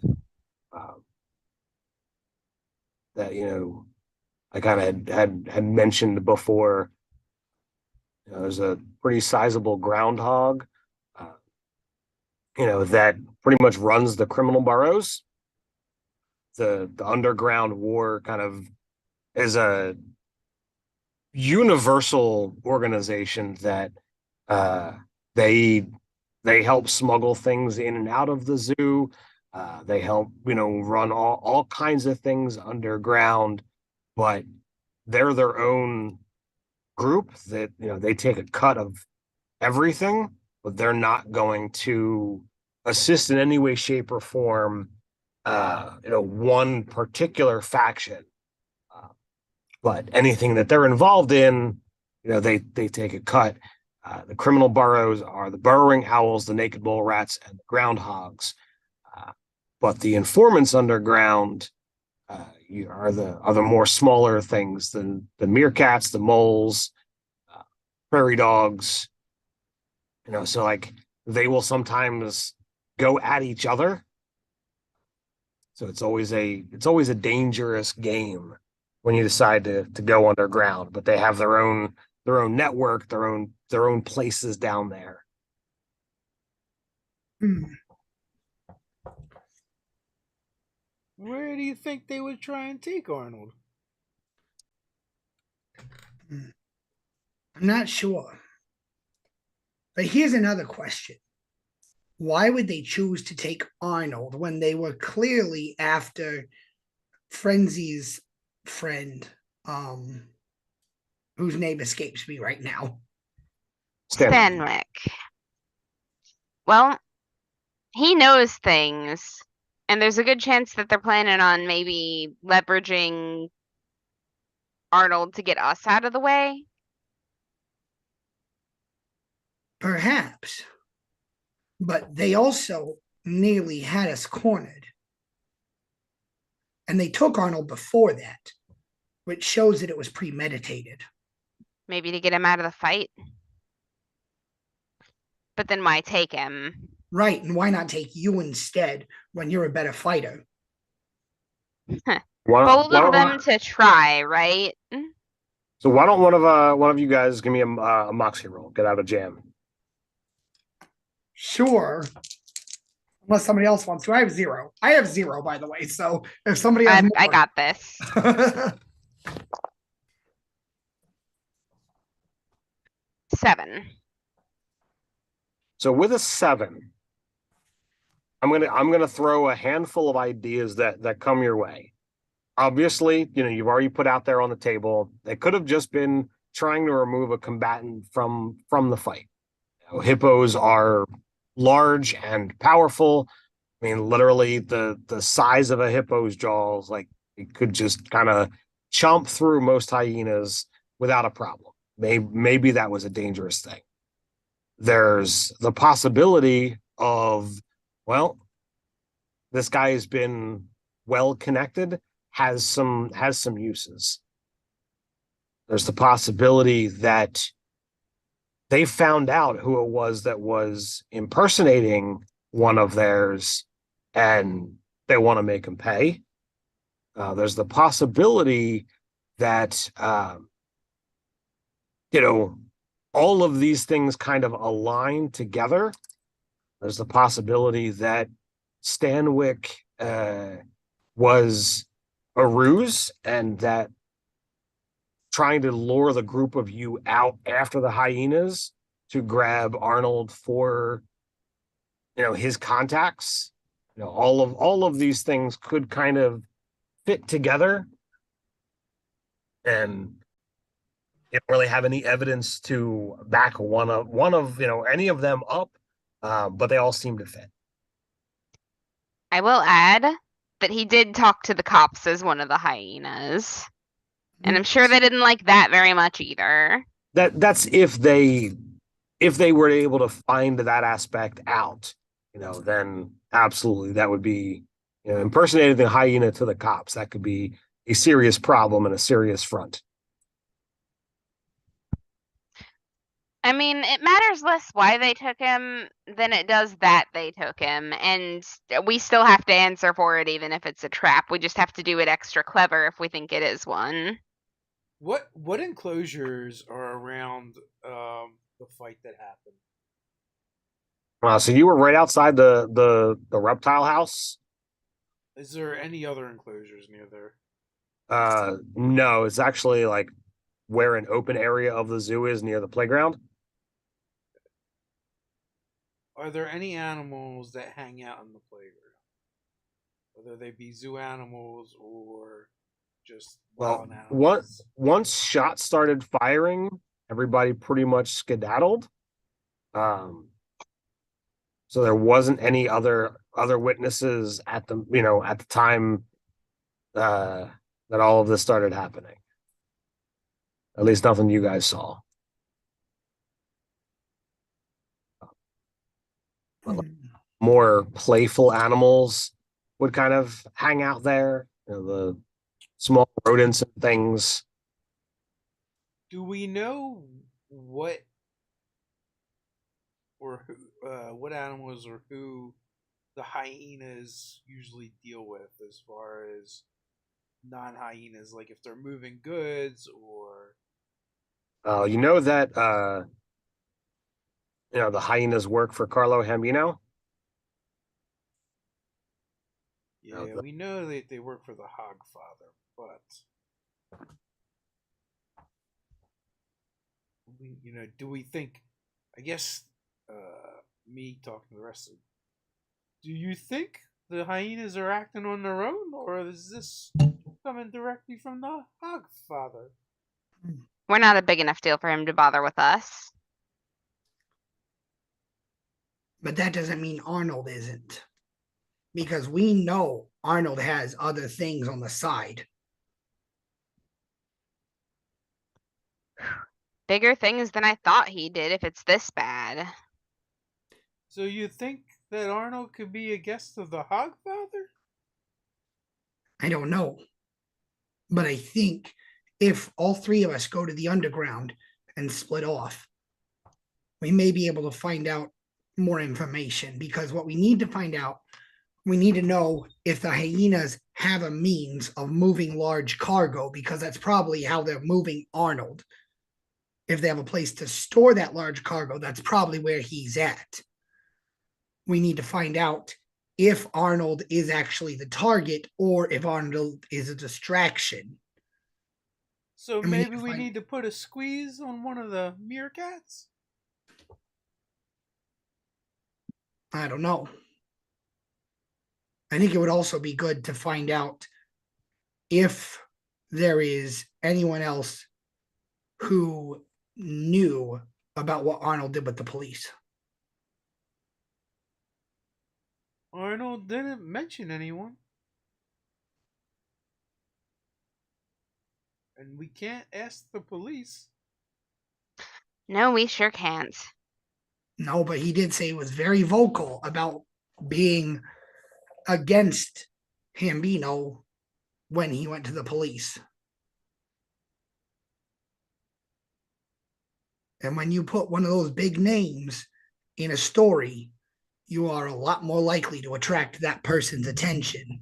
that I kind of had mentioned before. There's a pretty sizable groundhog, that pretty much runs the criminal boroughs. The underground war kind of is a universal organization that they help smuggle things in and out of the zoo. They help run all kinds of things underground, but they're their own group that they take a cut of everything, but they're not going to assist in any way, shape, or form one particular faction. But anything that they're involved in, they take a cut. The criminal boroughs are the burrowing owls, the naked mole rats, and the groundhogs. But the informants underground are the more smaller things than the meerkats, the moles, prairie dogs. So like they will sometimes go at each other. So it's always a dangerous game when you decide to go underground, but they have their own network, their own places down there. Where do you think they would try and take Arnold? I'm not sure. But here's another question. Why would they choose to take Arnold when they were clearly after Frenzy's friend, whose name escapes me right now? Stanwick. Well, he knows things, and there's a good chance that they're planning on maybe leveraging Arnold to get us out of the way. Perhaps. But they also nearly had us cornered. And they took Arnold before that, which shows that it was premeditated. Maybe to get him out of the fight. But then why take him? Right, and why not take you instead when you're a better fighter? Bold of them to try, right? So why don't one of you guys give me a moxie roll? Get out of jam. Sure. Unless somebody else wants to. I have 0. I have 0, by the way. So if somebody has I got this. 7. So with a 7, I'm gonna throw a handful of ideas that come your way. Obviously, you've already put out there on the table. They could have just been trying to remove a combatant from the fight. Hippos are large and powerful. I mean, literally the size of a hippo's jaws, like it could just kind of chomp through most hyenas without a problem. Maybe that was a dangerous thing. There's the possibility of, well, this guy has been well connected, has some uses. There's the possibility that they found out who it was that was impersonating one of theirs, and they want to make him pay. There's the possibility that all of these things kind of align together. There's the possibility that Stanwick was a ruse, and that trying to lure the group of you out after the hyenas to grab Arnold for his contacts. All of these things could kind of fit together, and you don't really have any evidence to back one of any of them up, but they all seem to fit. I will add that he did talk to the cops as one of the hyenas. And I'm sure they didn't like that very much either. That's if they were able to find that aspect out, then absolutely that would be impersonating the hyena to the cops. That could be a serious problem and a serious front. I mean, it matters less why they took him than it does that they took him, and we still have to answer for it even if it's a trap. We just have to do it extra clever if we think it is one. What enclosures are around the fight that happened? So you were right outside the reptile house. Is there any other enclosures near there? No, it's actually like where an open area of the zoo is near the playground. Are there any animals that hang out in the playground? Whether they be zoo animals or just wild animals? Once shots started firing, everybody pretty much skedaddled. So there wasn't any other witnesses at the time that all of this started happening. At least nothing you guys saw. More playful animals would kind of hang out there. The small rodents and things. Do we know what or who, what animals or who the hyenas usually deal with as far as non-hyenas, like if they're moving goods or You know that the hyenas work for Carlo Hambino? yeah, we know that they work for the Hogfather, but do we think? I guess me talking to the rest of. Do you think the hyenas are acting on their own, or is this coming directly from the Hogfather? We're not a big enough deal for him to bother with us. But that doesn't mean Arnold isn't. Because we know Arnold has other things on the side. Bigger things than I thought he did if it's this bad. So you think that Arnold could be a guest of the Hogfather? I don't know. But I think if all three of us go to the underground and split off, we may be able to find out more information. Because what we need to find out, we need to know if the hyenas have a means of moving large cargo, because that's probably how they're moving Arnold. If they have a place to store that large cargo, that's probably where he's at. We need to find out if Arnold is actually the target or if Arnold is a distraction. So maybe we need to put a squeeze on one of the meerkats? I don't know. I think it would also be good to find out if there is anyone else who knew about what Arnold did with the police. Arnold didn't mention anyone. And we can't ask the police. No, we sure can't. No, but he did say he was very vocal about being against Hambino when he went to the police. And when you put one of those big names in a story, you are a lot more likely to attract that person's attention.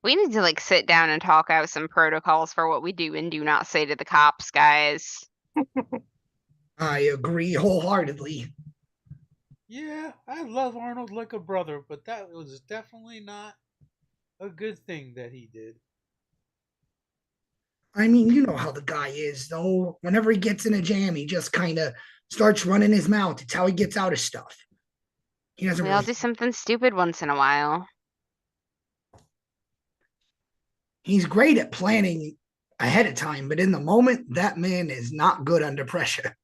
We need to sit down and talk out some protocols for what we do and do not say to the cops, guys. I agree wholeheartedly. Yeah, I love Arnold like a brother, but that was definitely not a good thing that he did. I mean, you know how the guy is, though. Whenever he gets in a jam, he just kind of starts running his mouth. It's how he gets out of stuff. He doesn't. We all do something stupid once in a while. He's great at planning ahead of time, but in the moment, that man is not good under pressure.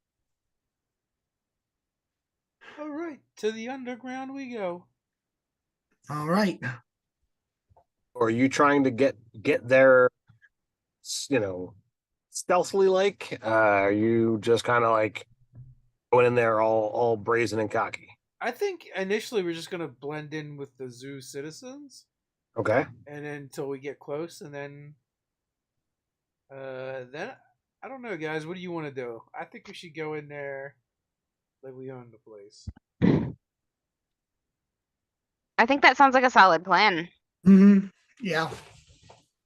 All right, to the underground we go. All right. Or are you trying to get there, stealthily like? Are you just kind of going in there all brazen and cocky? I think initially we're just gonna blend in with the zoo citizens, Okay. and then until we get close, and then I don't know, guys. What do you want to do? I think we should go in there like we own the place. I think that sounds like a solid plan. Yeah.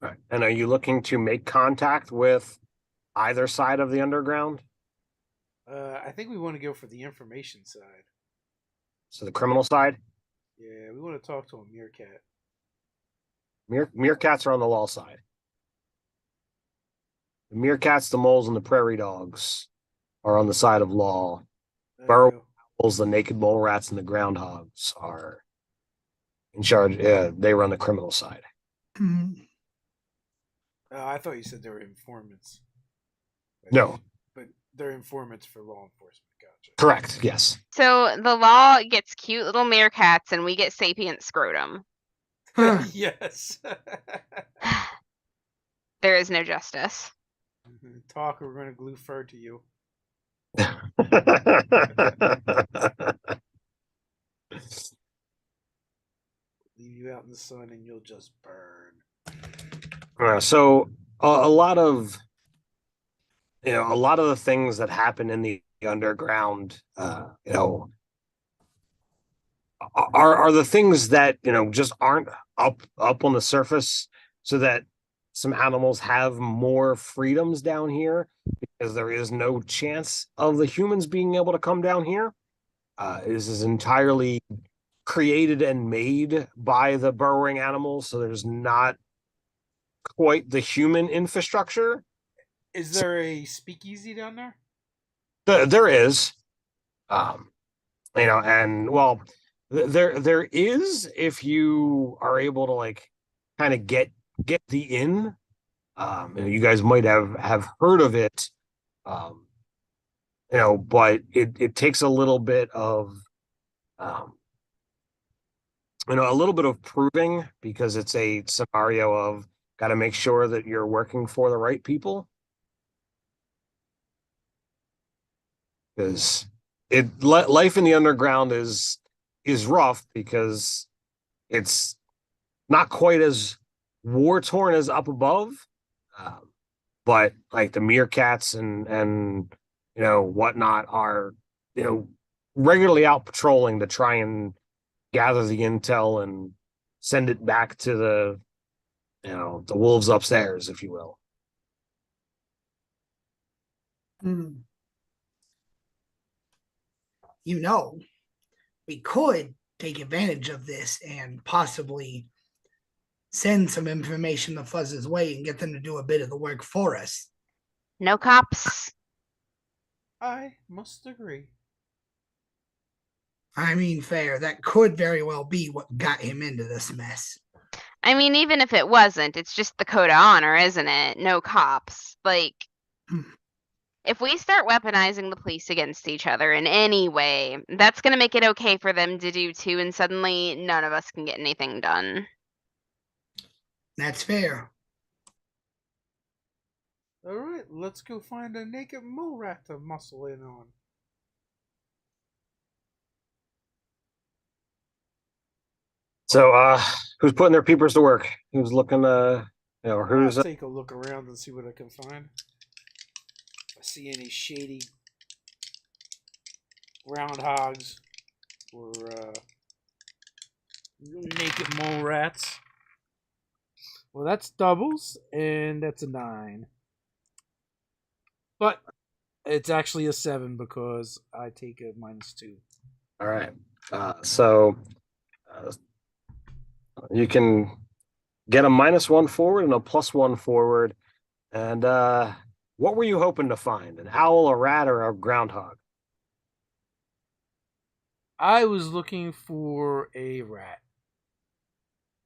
Right. And are you looking to make contact with either side of the underground? I think we want to go for the information side. So the criminal side? Yeah, we want to talk to a meerkat. Meerkats are on the law side. The meerkats, the moles, and the prairie dogs are on the side of law. Burrow owls, the naked mole rats, and the groundhogs are in charge. They run the criminal side. I thought you said they were informants. No. But they're informants for law enforcement. Gotcha. Correct. Yes. So the law gets cute little meerkats and we get sapient scrotum. Yes. There is no justice. Talk, or we're going to glue fur to you. Leave you out in the sun and you'll just burn. So a lot of the things that happen in the underground, are the things that just aren't up on the surface, so that some animals have more freedoms down here because there is no chance of the humans being able to come down here. This is entirely created and made by the burrowing animals, so there's not quite the human infrastructure. Is there a speakeasy down there? There is, and well, there is, if you are able to like kind of get the inn. You guys might have heard of it, but it takes a little bit of a little bit of proving, because it's a scenario of got to make sure that you're working for the right people. Because life in the underground is rough, because it's not quite as war torn as up above, but like the meerkats and whatnot are regularly out patrolling to try and gather the intel and send it back to the wolves upstairs, if you will. We could take advantage of this and possibly send some information the Fuzz's way and get them to do a bit of the work for us. No cops. I must agree. I mean, fair. That could very well be what got him into this mess. I mean, even if it wasn't, it's just the code of honor, isn't it? No cops. Like, if we start weaponizing the police against each other in any way, that's going to make it okay for them to do too, and suddenly none of us can get anything done. That's fair. All right, let's go find a naked mole rat to muscle in on. So, who's putting their peepers to work? Who's looking, I'll take a look around and see what I can find. If I see any shady groundhogs or naked mole rats. Well, that's doubles, and that's a 9. But it's actually a 7 because I take a -2. All right. So you can get a -1 forward and a +1 forward. And what were you hoping to find? An owl, a rat, or a groundhog? I was looking for a rat.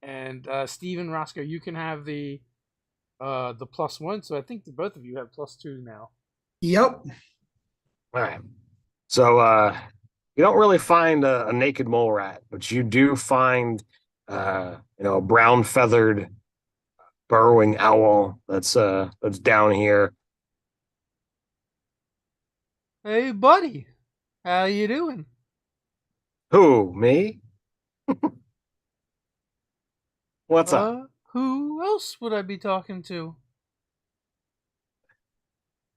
And Steven, Roscoe, you can have the +1. So I think the both of you have +2 now. Yep. All right. So you don't really find a naked mole rat, but you do find a brown feathered burrowing owl that's down here. Hey, buddy, how you doing? Who, me? What's up? Who else would I be talking to?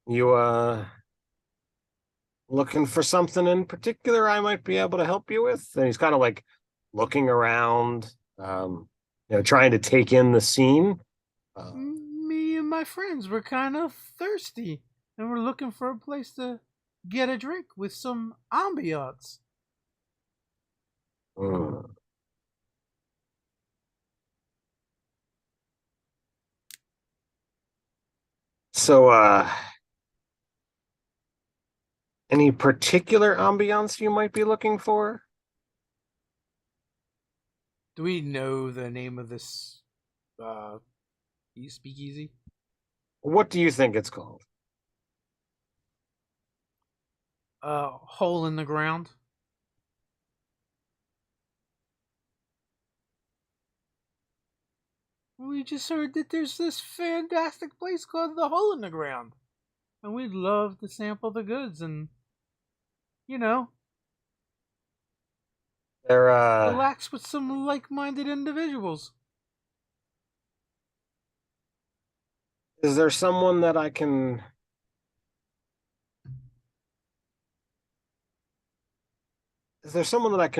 You looking for something in particular I might be able to help you with? And he's kind of like looking around, trying to take in the scene. Me and my friends were kind of thirsty, and we're looking for a place to get a drink with some ambiance. hmm. So, any particular ambiance you might be looking for? Do we know the name of this speakeasy? What do you think it's called? Hole in the ground. We just heard that there's this fantastic place called the Hole in the Ground, and we'd love to sample the goods and, you know, They're relax with some like-minded individuals. is there someone that I can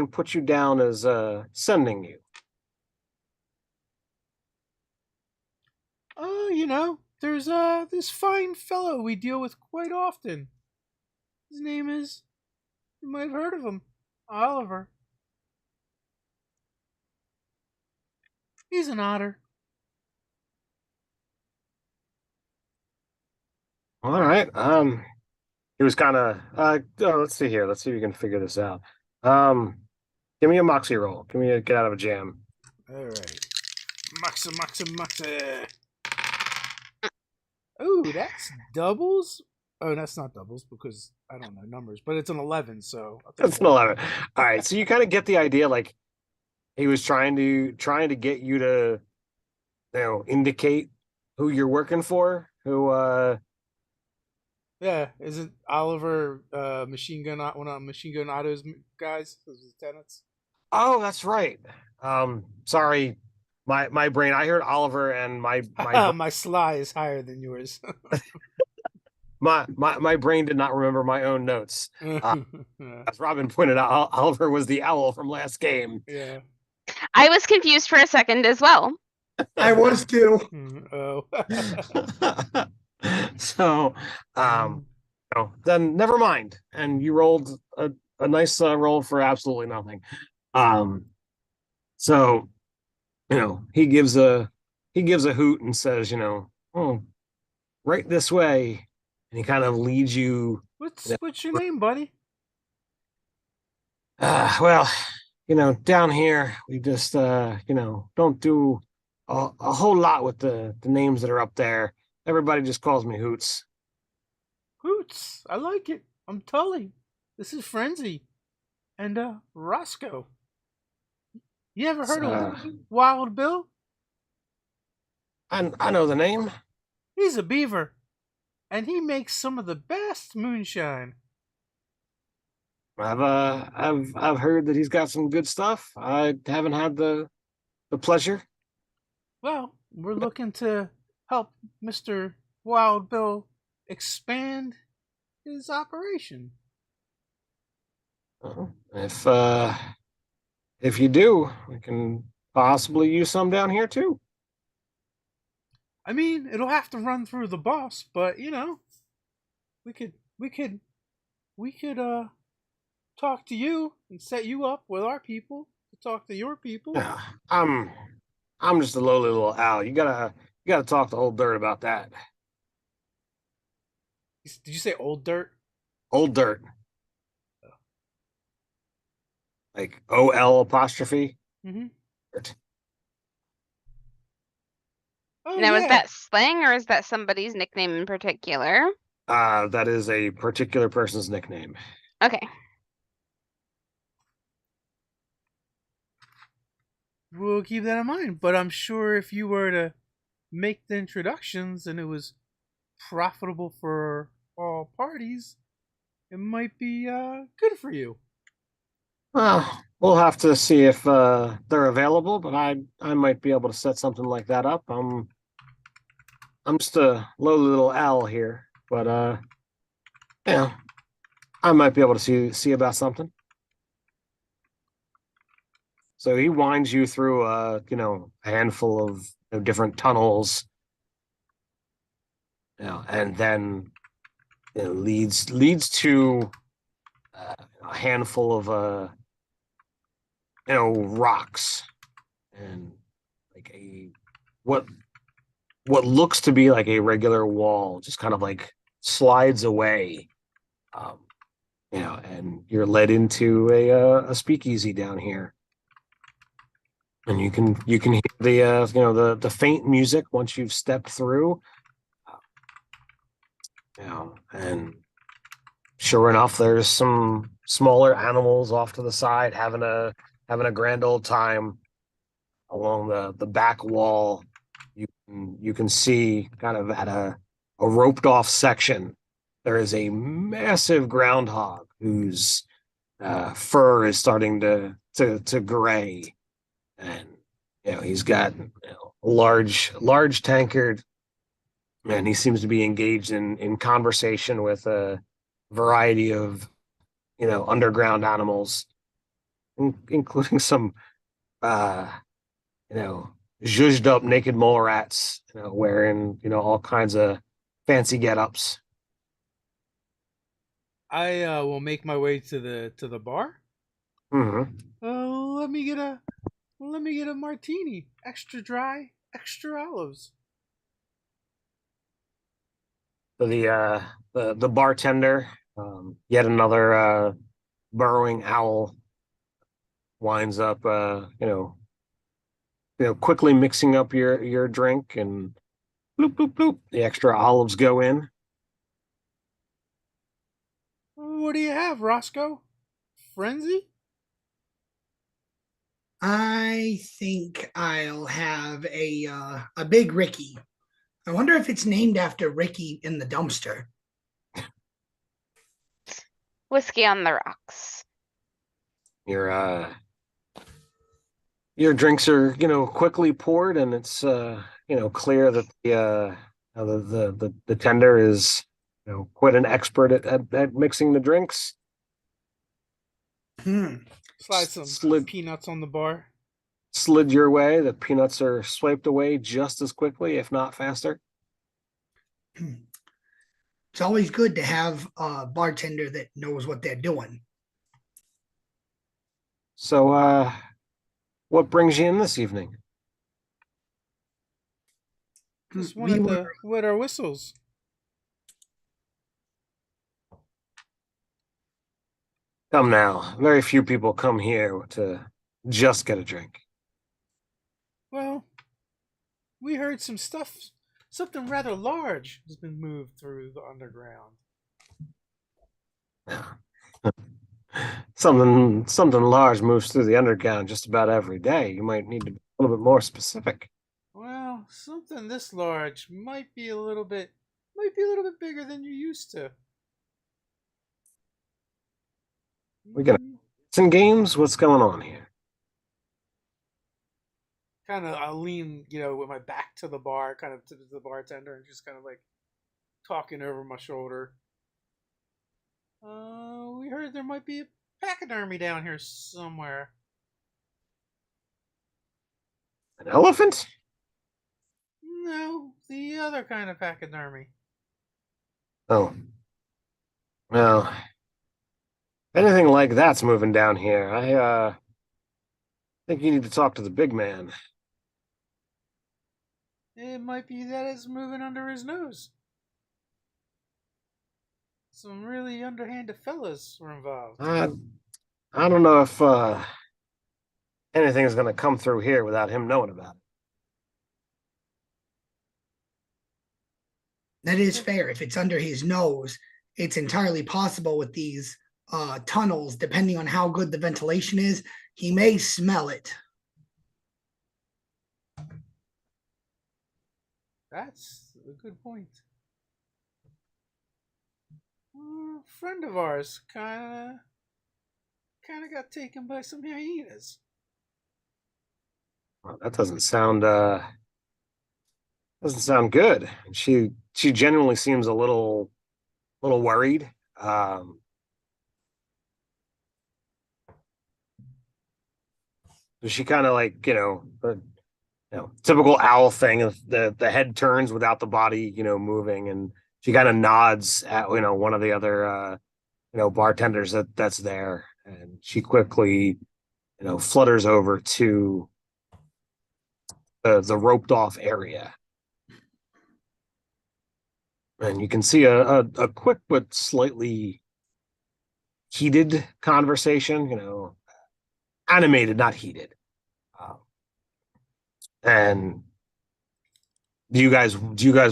put you down as sending you? There's this fine fellow we deal with quite often. His name is, you might have heard of him, Oliver. He's an otter. All right. He was kind of let's see here. Let's see if we can figure this out. Give me a moxie roll. Give me a get out of a jam. All right. Moxie. Ooh, that's doubles? Oh, that's not doubles because I don't know numbers, but it's an 11, so That's an 11. All right, so you kind of get the idea. Like he was trying to get you to, indicate who you're working for. Who? Yeah, isn't Oliver Machine Gun one of Machine Gun Otto's guys? Those lieutenants. Oh, that's right. Sorry, my brain. I heard Oliver and my sly is higher than yours. my brain did not remember my own notes. As Robin pointed out, Oliver was the owl from last game. Yeah. I was confused for a second as well. I was too. Oh. So, then never mind. And you rolled a nice roll for absolutely nothing. So, he gives a hoot and says, oh, right this way, and he kind of leads you. What's your name, buddy? Well, down here we just don't do a whole lot with the names that are up there. Everybody just calls me Hoots. Hoots. I like it. I'm Tully. This is Frenzy. And Roscoe. You ever heard of Wild Bill? I know the name. He's a beaver. And he makes some of the best moonshine. I've heard that he's got some good stuff. I haven't had the pleasure. Well, we're looking to help Mr. Wild Bill expand his operation. If you do, we can possibly use some down here too. I mean, it'll have to run through the boss, but we could talk to you and set you up with our people to talk to your people. Yeah, I'm just a lowly little owl. You gotta talk to Old Dirt about that. Did you say Old Dirt? Old Dirt. Like OL apostrophe. Mm-hmm. Dirt. Oh, now, is that slang or is that somebody's nickname in particular? That is a particular person's nickname. Okay. We'll keep that in mind, but I'm sure if you were to make the introductions and it was profitable for all parties, it might be good for you. We'll have to see if they're available, but I might be able to set something like that up. I'm just a low little owl here, but yeah, I might be able to see about something. So he winds you through a handful of different tunnels, and then leads to a handful of rocks and like what what looks to be like a regular wall just kind of like slides away, um, and you're led into a speakeasy down here, and you can hear the faint music once you've stepped through, and sure enough, there's some smaller animals off to the side having a grand old time along the back wall. You can see kind of at a roped off section there is a massive groundhog whose fur is starting to gray, and he's got a large tankard, and he seems to be engaged in conversation with a variety of underground animals, including some uh you know zhuzhed up naked mole rats, wearing all kinds of fancy get-ups. I will make my way to the bar. Mm-hmm. Let me get a martini, extra dry, extra olives. So the bartender, yet another burrowing owl, winds up quickly mixing up your drink, and bloop bloop bloop, the extra olives go in. What do you have, Roscoe? Frenzy? I think I'll have a big Ricky. I wonder if it's named after Ricky in the dumpster. Whiskey on the rocks. Your drinks are quickly poured, and it's clear that the tender is quite an expert at mixing the drinks. Slide some Slid peanuts on the bar. slid your way. The peanuts are swiped away just as quickly, if not faster. It's always good to have a bartender that knows what they're doing. So, what brings you in this evening? Just We wanted were to wet our whistles. Come now. Very few people come here to just get a drink. Well, we heard something rather large has been moved through the underground. Something large moves through the underground just about every day. You might need to be a little bit more specific. Well, something this large might be a little bit bigger than you're used to. We got some games. What's going on here? Kind of, I'll lean, with my back to the bar, kind of to the bartender, and just kind of like talking over my shoulder. We heard there might be a pachydermy down here somewhere. An elephant? No, the other kind of pachydermy. Oh, well, anything like that's moving down here. I think you need to talk to the big man. It might be that it's moving under his nose. Some really underhanded fellas were involved. I don't know if anything is going to come through here without him knowing about it. That is fair. If it's under his nose, it's entirely possible with these tunnels, depending on how good the ventilation is, he may smell it. That's a good point. A friend of ours kind of got taken by some hyenas. Well, that doesn't sound good. And she genuinely seems a little worried. She kind of like, typical owl thing of the head turns without the body, moving, and she kind of nods at, one of the other, bartenders that's there, and she quickly, flutters over to the roped off area. And you can see a quick but slightly heated conversation, animated, not heated. And do you guys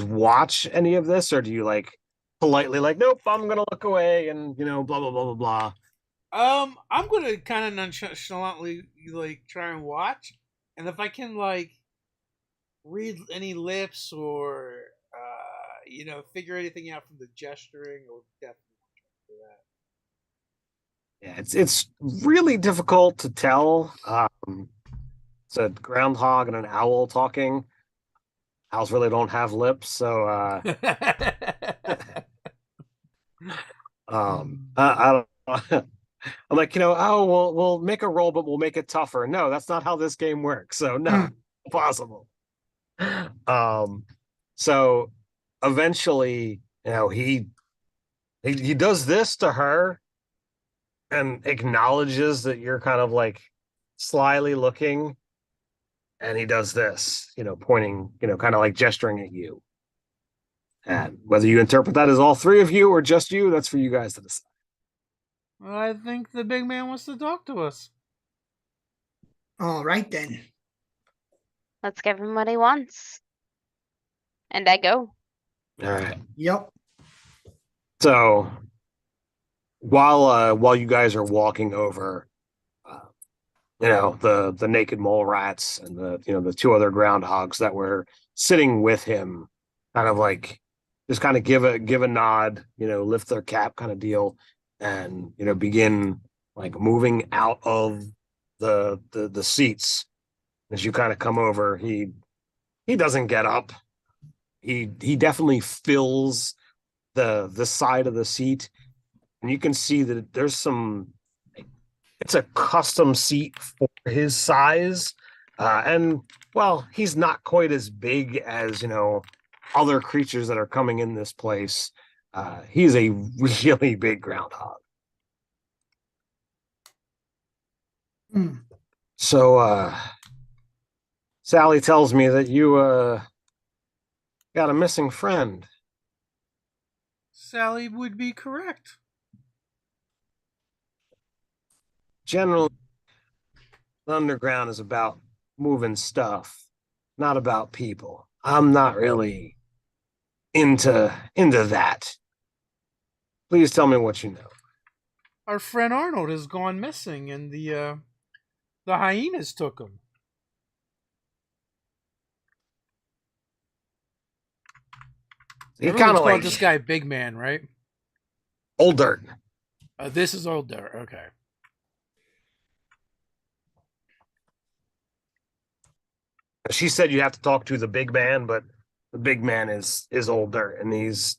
watch any of this, or do you like politely like, nope, I'm gonna look away, and blah blah blah blah blah? I'm gonna kind of nonchalantly like try and watch, and if I can like read any lips or figure anything out from the gesturing, or definitely do that. Yeah, it's really difficult to tell. It's a groundhog and an owl talking. Owls really don't have lips, so I don't know. I'm like, oh, we'll make a roll, but we'll make it tougher. No, that's not how this game works. So no, impossible. So eventually, he does this to her and acknowledges that you're kind of like slyly looking, and he does this, pointing, kind of like gesturing at you. And whether you interpret that as all three of you or just you, that's for you guys to decide. Well, I think the big man wants to talk to us. All right then. Let's give him what he wants. And I go. All right. Yep. So while you guys are walking over, the naked mole rats and the two other groundhogs that were sitting with him, kind of like just kind of give a nod, lift their cap kind of deal, and begin like moving out of the seats. As you kind of come over, he doesn't get up. He definitely fills the side of the seat, and you can see that there's some. It's a custom seat for his size, and well, he's not quite as big as other creatures that are coming in this place. He's a really big groundhog. So Sally tells me that you got a missing friend. Sally would be correct. Generally, the underground is about moving stuff, not about people. I'm not really into that. Please tell me what you know. Our friend Arnold has gone missing, and the hyenas took him. He Everyone's kind of called like this guy Big Man, right? Old Dirt. This is Old Dirt. Okay. She said you have to talk to the big man, but the big man is Old Dirt, and he's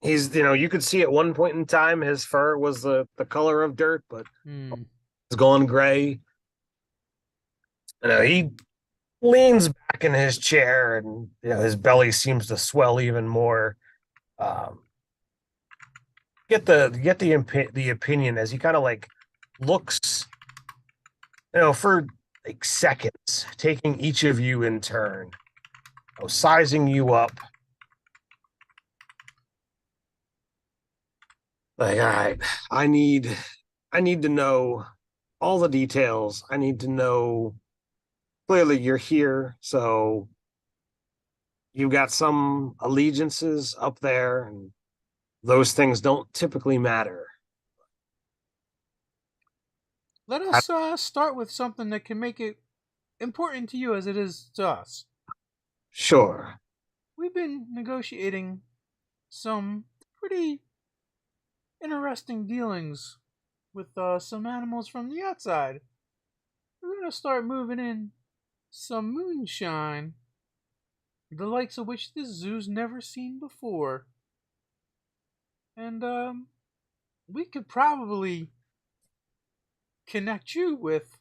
you could see at one point in time his fur was the color of dirt, but it's gone gray. He leans back in his chair, and his belly seems to swell even more. Get the opinion as he kind of like looks, for like seconds, taking each of you in turn, sizing you up. Like, all right, I need to know all the details. I need to know clearly you're here, so you've got some allegiances up there, and those things don't typically matter. Let us start with something that can make it important to you as it is to us. Sure. We've been negotiating some pretty interesting dealings with some animals from the outside. We're gonna start moving in some moonshine, the likes of which this zoo's never seen before. And we could probably connect you with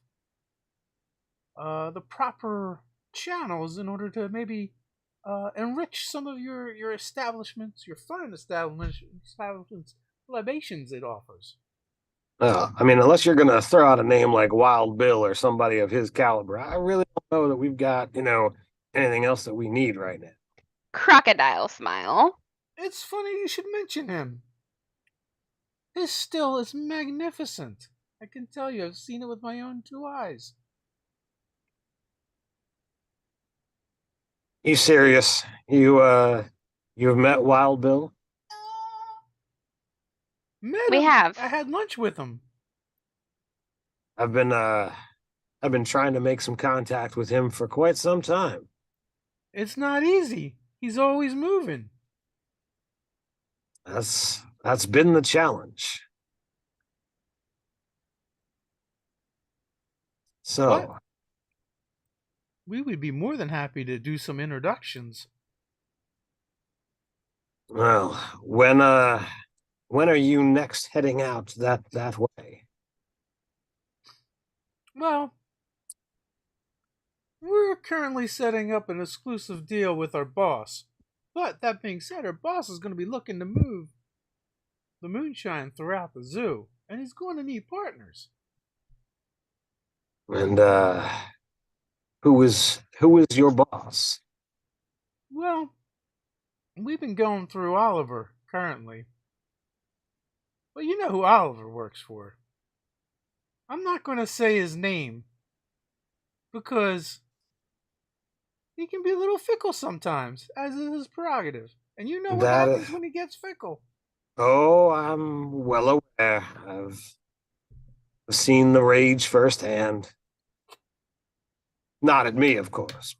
the proper channels in order to maybe enrich some of your establishments, your fine establishments libations it offers. I mean, unless you're going to throw out a name like Wild Bill or somebody of his caliber, I really don't know that we've got, anything else that we need right now. Crocodile smile. It's funny you should mention him. His still is magnificent. I can tell you, I've seen it with my own 2 eyes. You serious? You've met Wild Bill? Met We him. have. I had lunch with him. I've been trying to make some contact with him for quite some time. It's not easy. He's always moving. That's been the challenge. So, But we would be more than happy to do some introductions. well, when are you next heading out that way? Well, we're currently setting up an exclusive deal with our boss. But that being said, our boss is going to be looking to move the moonshine throughout the zoo, and he's going to need partners. And who is your boss? Well, we've been going through Oliver currently. But you know who Oliver works for. I'm not going to say his name because he can be a little fickle sometimes, as is his prerogative. And you know what happens when he gets fickle. Oh, I'm well aware. I've seen the rage firsthand. Not at me, of course.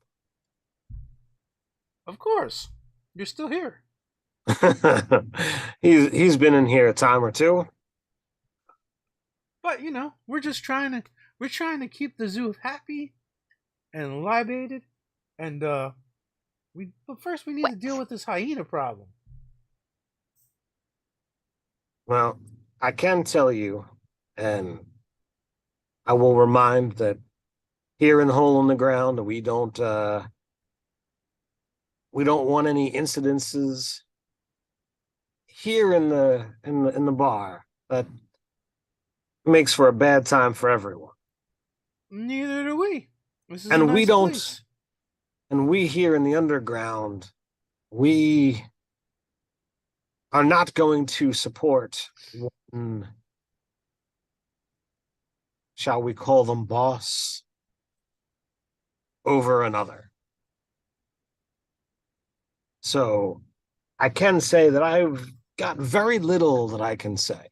Of course. You're still here. He's been in here a time or two. But we're trying to keep the zoo happy and libated, and but first we need to deal with this hyena problem. Well, I can tell you, and I will remind that here in Hole in the Ground, we don't want any incidences here in the bar. That makes for a bad time for everyone. Neither do we. This is And a nice we don't. place. And we here in the underground, we are not going to support one, shall we call them, boss over another. So I can say that I've got very little that I can say.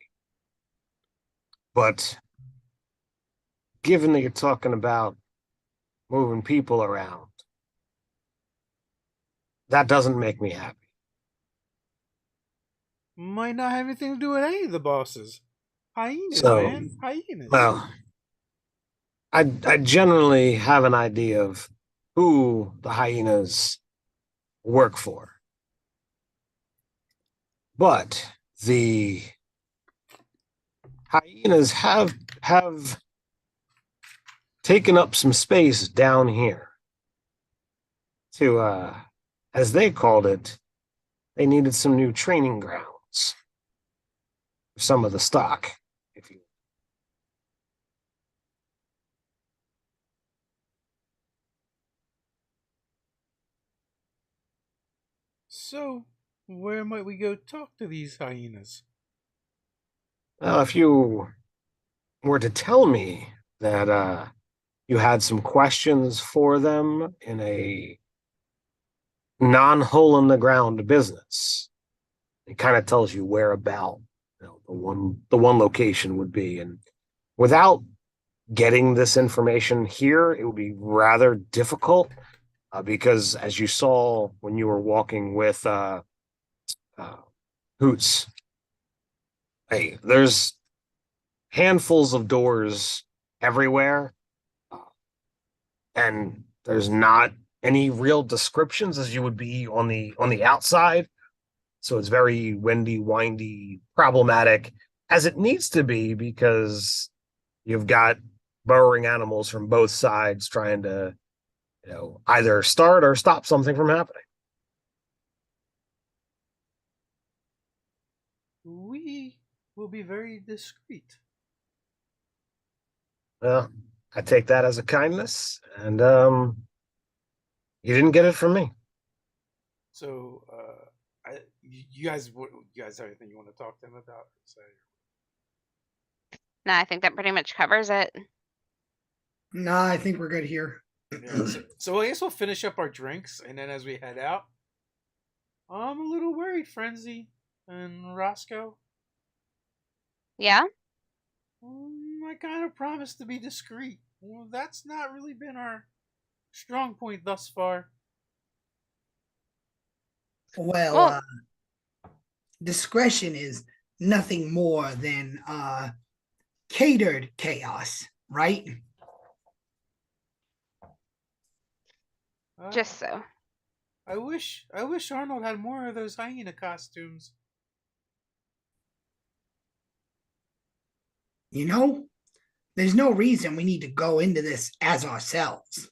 But given that you're talking about moving people around, that doesn't make me happy. Might not have anything to do with any of the bosses. Hyenas, So, man. Hyenas. Well, I generally have an idea of who the hyenas work for. But the hyenas have taken up some space down here to, as they called it, they needed some new training grounds for some of the stock, if you. So, where might we go talk to these hyenas? Well, if you were to tell me that you had some questions for them in a non-hole in the ground business, it kind of tells you where about the one location would be. And without getting this information here, it would be rather difficult because, as you saw when you were walking with Hoots, hey, there's handfuls of doors everywhere, and there's not any real descriptions as you would be on the outside. So it's very windy, windy, problematic, as it needs to be, because you've got burrowing animals from both sides trying to, either start or stop something from happening. We will be very discreet. Well, I take that as a kindness, and you didn't get it from me. So, you guys have anything you want to talk to him about? Say, No, I think that pretty much covers it. Nah, I think we're good here. yeah, so I guess we'll finish up our drinks, and then as we head out, I'm a little worried, Frenzy and Roscoe. Yeah? I kind of promised to be discreet. Well, that's not really been our strong point thus far. Well, Well- discretion is nothing more than catered chaos, right? Just so. I wish Arnold had more of those hyena costumes. There's no reason we need to go into this as ourselves.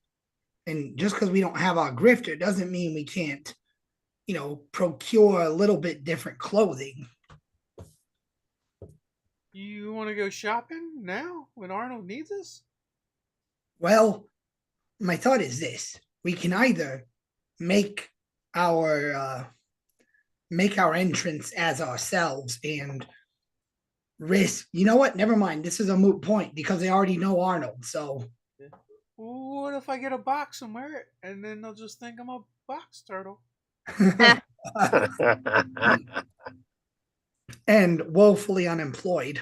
And just because we don't have our grifter doesn't mean we can't, procure a little bit different clothing. You want to go shopping now when Arnold needs us? Well, my thought is this: we can either make our entrance as ourselves and risk. You know what? Never mind. This is a moot point because they already know Arnold. So, What if I get a box and wear it, and then they'll just think I'm a box turtle? and woefully unemployed.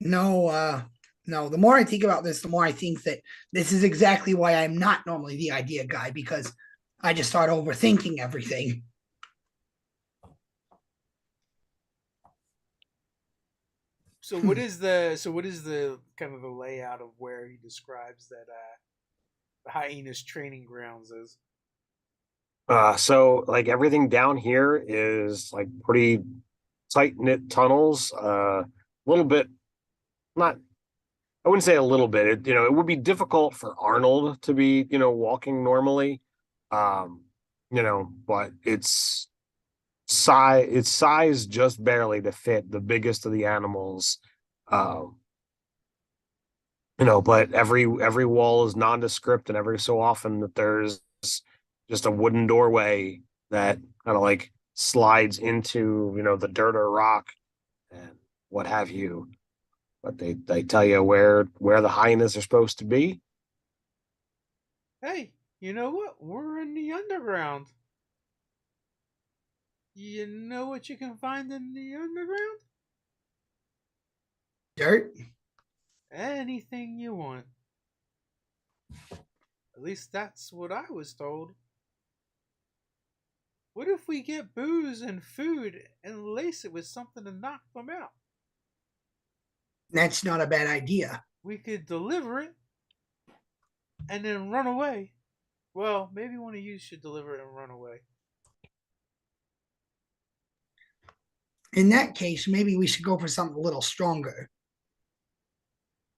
No, the more I think about this, the more I think that this is exactly why I'm not normally the idea guy, because I just start overthinking everything. So what is the kind of the layout of where he describes that the hyena's training grounds is? So like everything down here is like pretty tight knit tunnels. A little bit, not, I wouldn't say a little bit. It would be difficult for Arnold to be, walking normally. But it's size just barely to fit the biggest of the animals. But every wall is nondescript, and every so often that there's just a wooden doorway that kind of like slides into, the dirt or rock and what have you. But they tell you where the hyenas are supposed to be. Hey, you know what? We're in the underground. You know what you can find in the underground? Dirt? Anything you want. At least that's what I was told. What if we get booze and food and lace it with something to knock them out? That's not a bad idea. We could deliver it and then run away. Well, maybe one of you should deliver it and run away. In that case, maybe we should go for something a little stronger.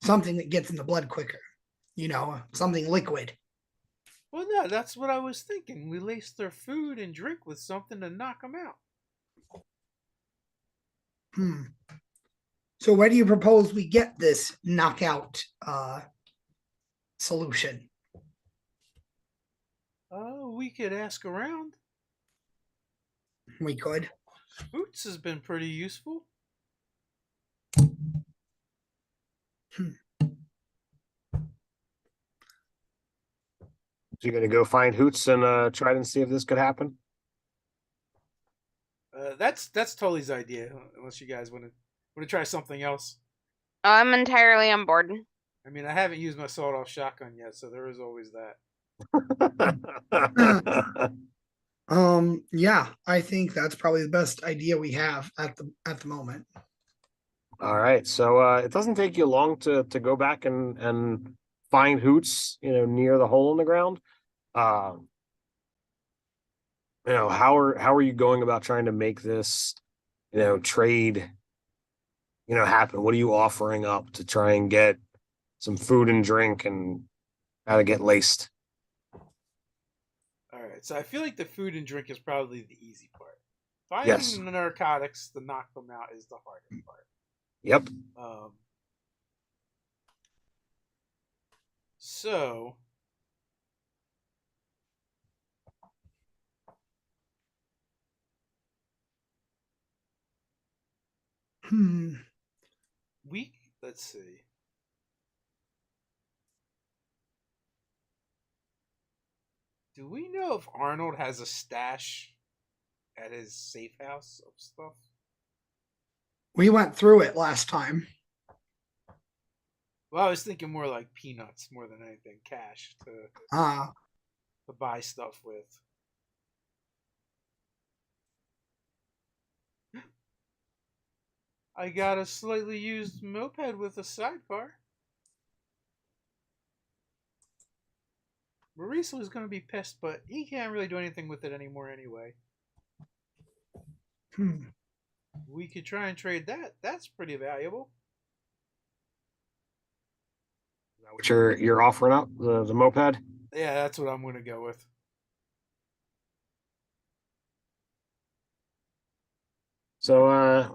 Something that gets in the blood quicker. Something liquid. Well, no, that's what I was thinking. We lace their food and drink with something to knock them out. So where do you propose we get this knockout solution? We could ask around. We could. Boots has been pretty useful. So you're gonna go find Hoots and try and see if this could happen? That's Tully's idea. Unless you guys want to try something else. I'm entirely on board. I mean, I haven't used my sawed-off shotgun yet, so there is always that. Yeah, I think that's probably the best idea we have at the moment. All right. So it doesn't take you long to go back and find Hoots, near the hole in the ground. Um, how are you going about trying to make this, trade, happen? What are you offering up to try and get some food and drink and how to get laced? All right, so I feel like the food and drink is probably the easy part. Yes. Finding the narcotics to knock them out is the hardest part. Yep. So let's see. Do we know if Arnold has a stash at his safe house of stuff? We went through it last time. Well, I was thinking more like peanuts more than anything, cash to buy stuff with. I got a slightly used moped with a sidecar. Maurice was going to be pissed, but he can't really do anything with it anymore anyway. We could try and trade that. That's pretty valuable. Is that what you're offering up, the moped? Yeah, that's what I'm going to go with. So are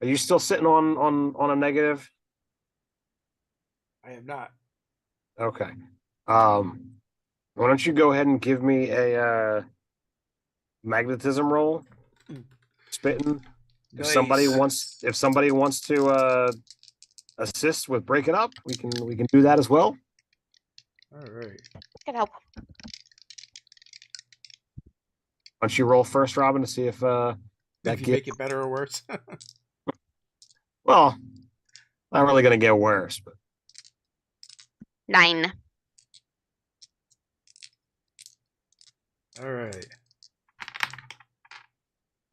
you still sitting on a negative? I am not. Okay. Why don't you go ahead and give me a magnetism roll? Spitting. If somebody wants to assist with breaking up, we can do that as well. All right. Can help. Why don't you roll first, Robin, to see if make it better or worse? Well, not really going to get worse, but 9. All right.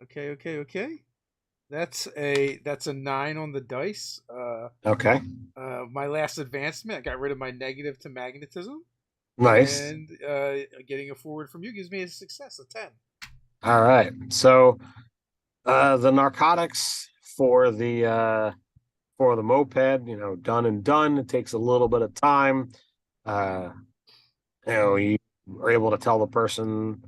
Okay. That's a 9 on the dice. Okay. My last advancement, I got rid of my negative to magnetism. Nice. And getting a forward from you gives me a success, a 10. All right. So the narcotics for the moped, done and done. It takes a little bit of time. You are able to tell the person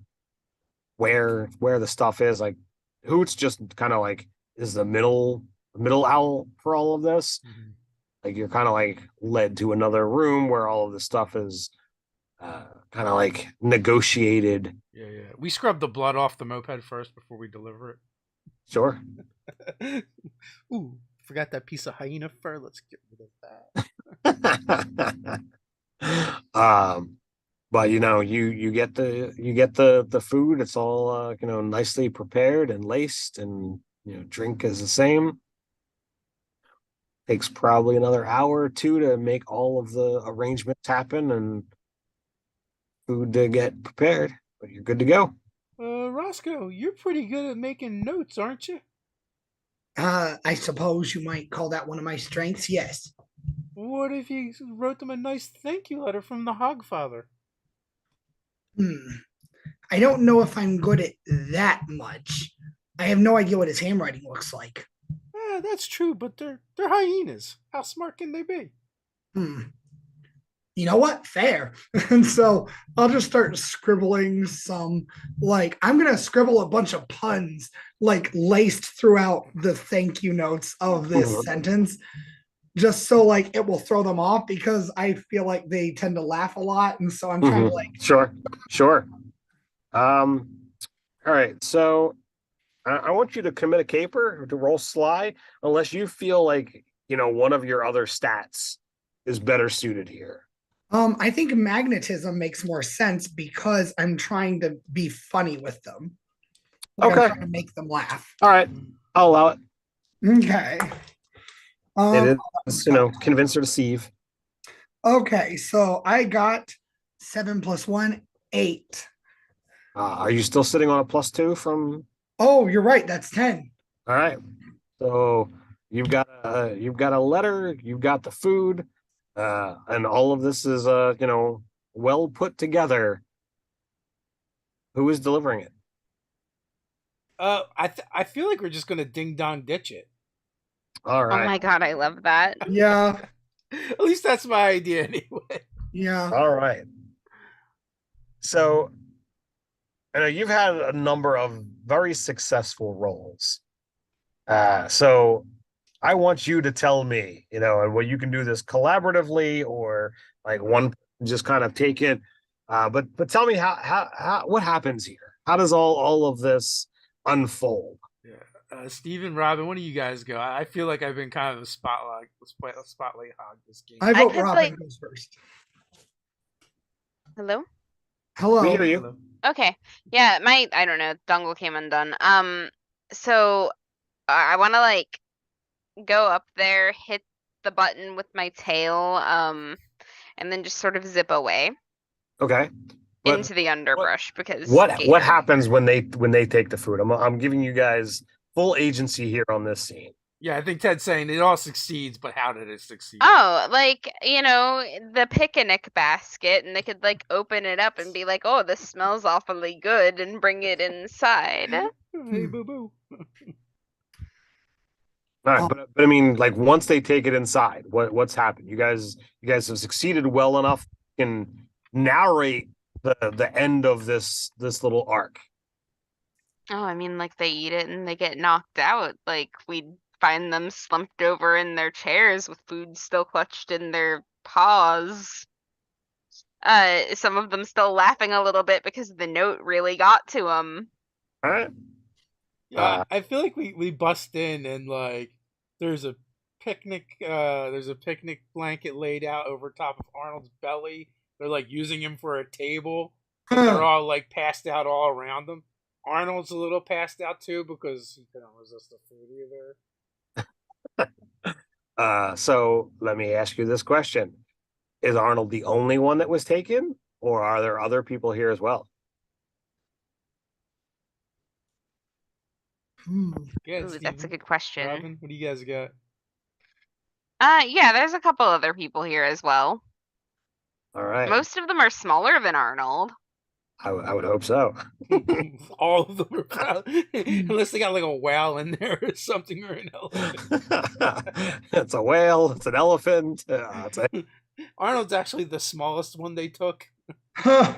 where the stuff is. Like Hoots just kind of like is the middle owl for all of this. Mm-hmm. Like you're kind of like led to another room where all of the stuff is kind of like negotiated. Yeah. We scrub the blood off the moped first before we deliver it. Sure. Ooh, forgot that piece of hyena fur. Let's get rid of that. But you get the food. It's all nicely prepared and laced, and drink is the same. Takes probably another hour or two to make all of the arrangements happen and food to get prepared, but you're good to go. Roscoe, you're pretty good at making notes, aren't you? I suppose you might call that one of my strengths, yes. What if you wrote them a nice thank you letter from the Hogfather? I don't know if I'm good at that much. I have no idea what his handwriting looks like. That's true, but they're hyenas. How smart can they be? You know what? Fair. And so I'll just start scribbling some, I'm going to scribble a bunch of puns, laced throughout the thank you notes of this sentence, just so, it will throw them off, because I feel like they tend to laugh a lot. And so I'm trying to, Sure. All right. So I want you to commit a caper or to roll sly, unless you feel like, one of your other stats is better suited here. I think magnetism makes more sense because I'm trying to be funny with them. Okay. I'm trying to make them laugh. All right. I'll allow it. Okay. It is, convince or deceive. Okay. So I got 7 + 1, 8. Are you still sitting on a +2 from? Oh, you're right. That's 10. All right. So you've got a letter, you've got the food, and all of this is well put together. Who is delivering it? I feel like we're just gonna ding dong ditch it. All Oh right. my god, I love that. Yeah. At least that's my idea anyway. Yeah. All right. So I know you've had a number of very successful roles. So I want you to tell me, and well, you can do this collaboratively or like one just kind of take it. But tell me how what happens here? How does all of this unfold? Yeah. Steve and Robin, when do you guys go? I feel like I've been kind of a spotlight hog this game. I vote could, Robin like- goes first. Hello? Hello. We hear you. Hello. Okay. Yeah, I don't know, dongle came undone. So I want to like go up there, hit the button with my tail, and then just sort of zip away Okay. But into the underbrush because what Gator. happens when they take the food? I'm giving you guys full agency here on this scene. Yeah, I think Ted's saying it all succeeds, but how did it succeed? Oh, like, the picnic basket, and they could like open it up and be like, oh, this smells awfully good, and bring it inside. Hey, boo boo. All right, but I mean, like once they take it inside, what's happened? You guys have succeeded well enough and narrate the end of this little arc. Oh, I mean, like they eat it and they get knocked out. Like we'd find them slumped over in their chairs with food still clutched in their paws. Some of them still laughing a little bit because the note really got to them. All right. Yeah, I feel like we bust in and like there's a picnic blanket laid out over top of Arnold's belly. They're like using him for a table. But they're all like passed out all around them. Arnold's a little passed out too because he couldn't resist the food either. So let me ask you this question. Is Arnold the only one that was taken, or are there other people here as well? Yeah, Ooh, that's a Steven, good question. Robin, what do you guys got? Yeah, there's a couple other people here as well. All right. Most of them are smaller than Arnold. I would hope so. All of them are probably, unless they got like a whale in there or something, or an elephant. It's a whale. It's an elephant. Arnold's actually the smallest one they took. All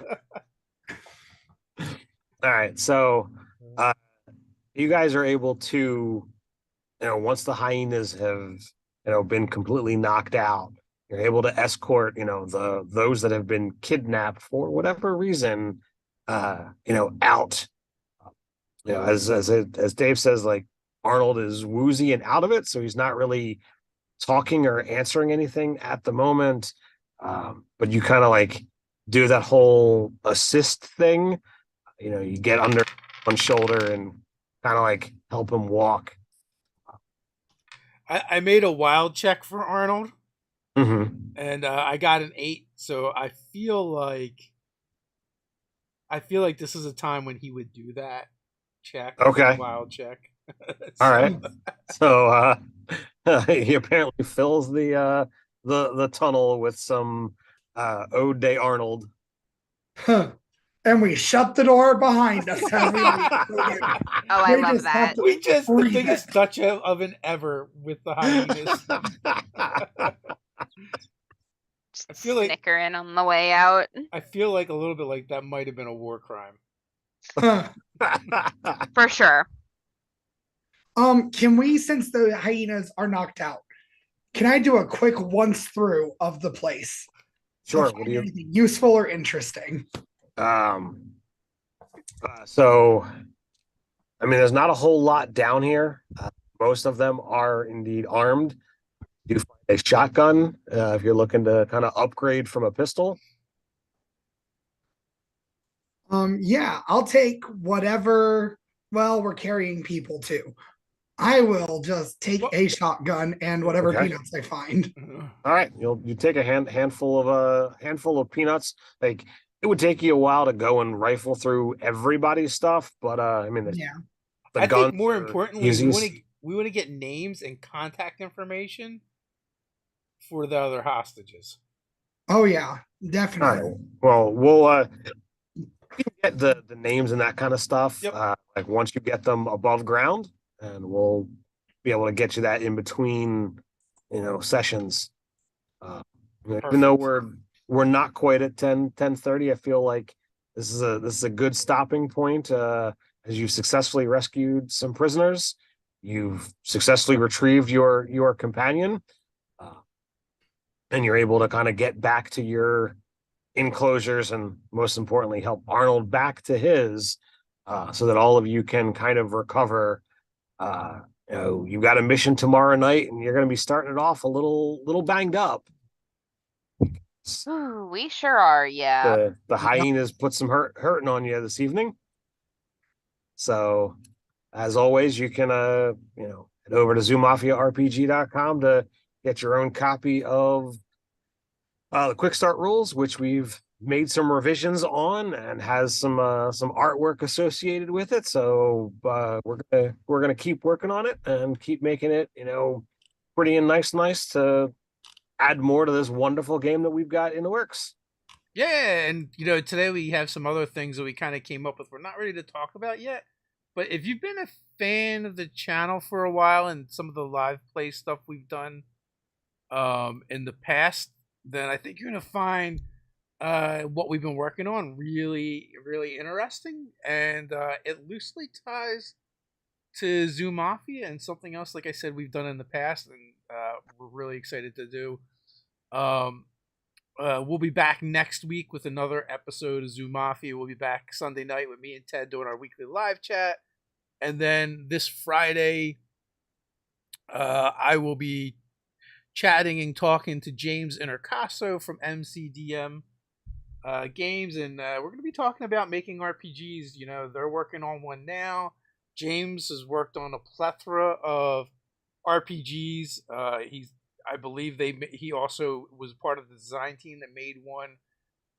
right. So you guys are able to, once the hyenas have, been completely knocked out, you're able to escort, those that have been kidnapped for whatever reason, out. As Dave says, like Arnold is woozy and out of it, so he's not really talking or answering anything at the moment. But you kind of like do that whole assist thing. You get under one shoulder and kind of like help him walk. I made a wild check for Arnold, Mm-hmm. and I got an 8. So I feel like this is a time when he would do that check. Okay. Wild check. All right. So he apparently fills the tunnel with some Ode de Arnold. And we shut the door behind us. As we leave. Oh, I We love just have that. to- We just the Breathe biggest Dutch oven ever with the hyenas. Just I feel like- snickering on the way out. I feel like a little bit like that might have been a war crime. For sure. Can we, since the hyenas are knocked out, can I do a quick once through of the place? Sure. If anything useful or interesting? So, I mean, there's not a whole lot down here. Most of them are indeed armed. You find a shotgun if you're looking to kind of upgrade from a pistol. Yeah, I'll take whatever. Well, we're carrying people too. I will just take a shotgun and whatever Okay. peanuts I find. All right, you take a handful of peanuts. Like it would take you a while to go and rifle through everybody's stuff, but I mean, Yeah. the I guns think more are importantly, easiest. we want to get names and contact information for the other hostages. Oh yeah, All definitely. right. Well, we'll get the names and that kind of stuff. Yep. Like once you get them above ground, and we'll be able to get you that in between, sessions. Even though we're not quite at 10:30, I feel like this is a good stopping point. As you've successfully rescued some prisoners, you've successfully retrieved your companion, and you're able to kind of get back to your enclosures, and most importantly, help Arnold back to his, so that all of you can kind of recover. You've got a mission tomorrow night, and you're going to be starting it off a little banged up. Ooh, we sure are, yeah. The hyenas put some hurting on you this evening. So, as always, you can head over to zoomafiarpg.com to get your own copy of the quick start rules, which we've made some revisions on and has some artwork associated with it. So we're gonna keep working on it and keep making it pretty and nice to add more to this wonderful game that we've got in the works. Yeah, and today we have some other things that we kind of came up with. We're not ready to talk about yet, but if you've been a fan of the channel for a while and some of the live play stuff we've done in the past, then I think you're gonna find what we've been working on really, really interesting, and it loosely ties to Zoo Mafia and something else, like I said, we've done in the past, and we're really excited to do. We'll be back next week with another episode of Zoo Mafia. We'll be back Sunday night with me and Ted doing our weekly live chat, and then this Friday, I will be chatting and talking to James Intercasso from MCDM Games, and we're going to be talking about making RPGs. They're working on one now. James has worked on a plethora of RPGs. I believe he also was part of the design team that made one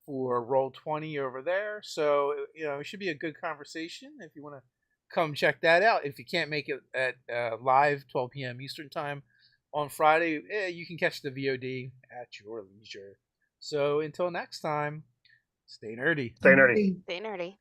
for Roll20 over there. So it should be a good conversation. If you want to come check that out, if you can't make it at live 12 p.m. Eastern time on Friday, you can catch the VOD at your leisure. So until next time, stay nerdy. Stay nerdy. Stay nerdy.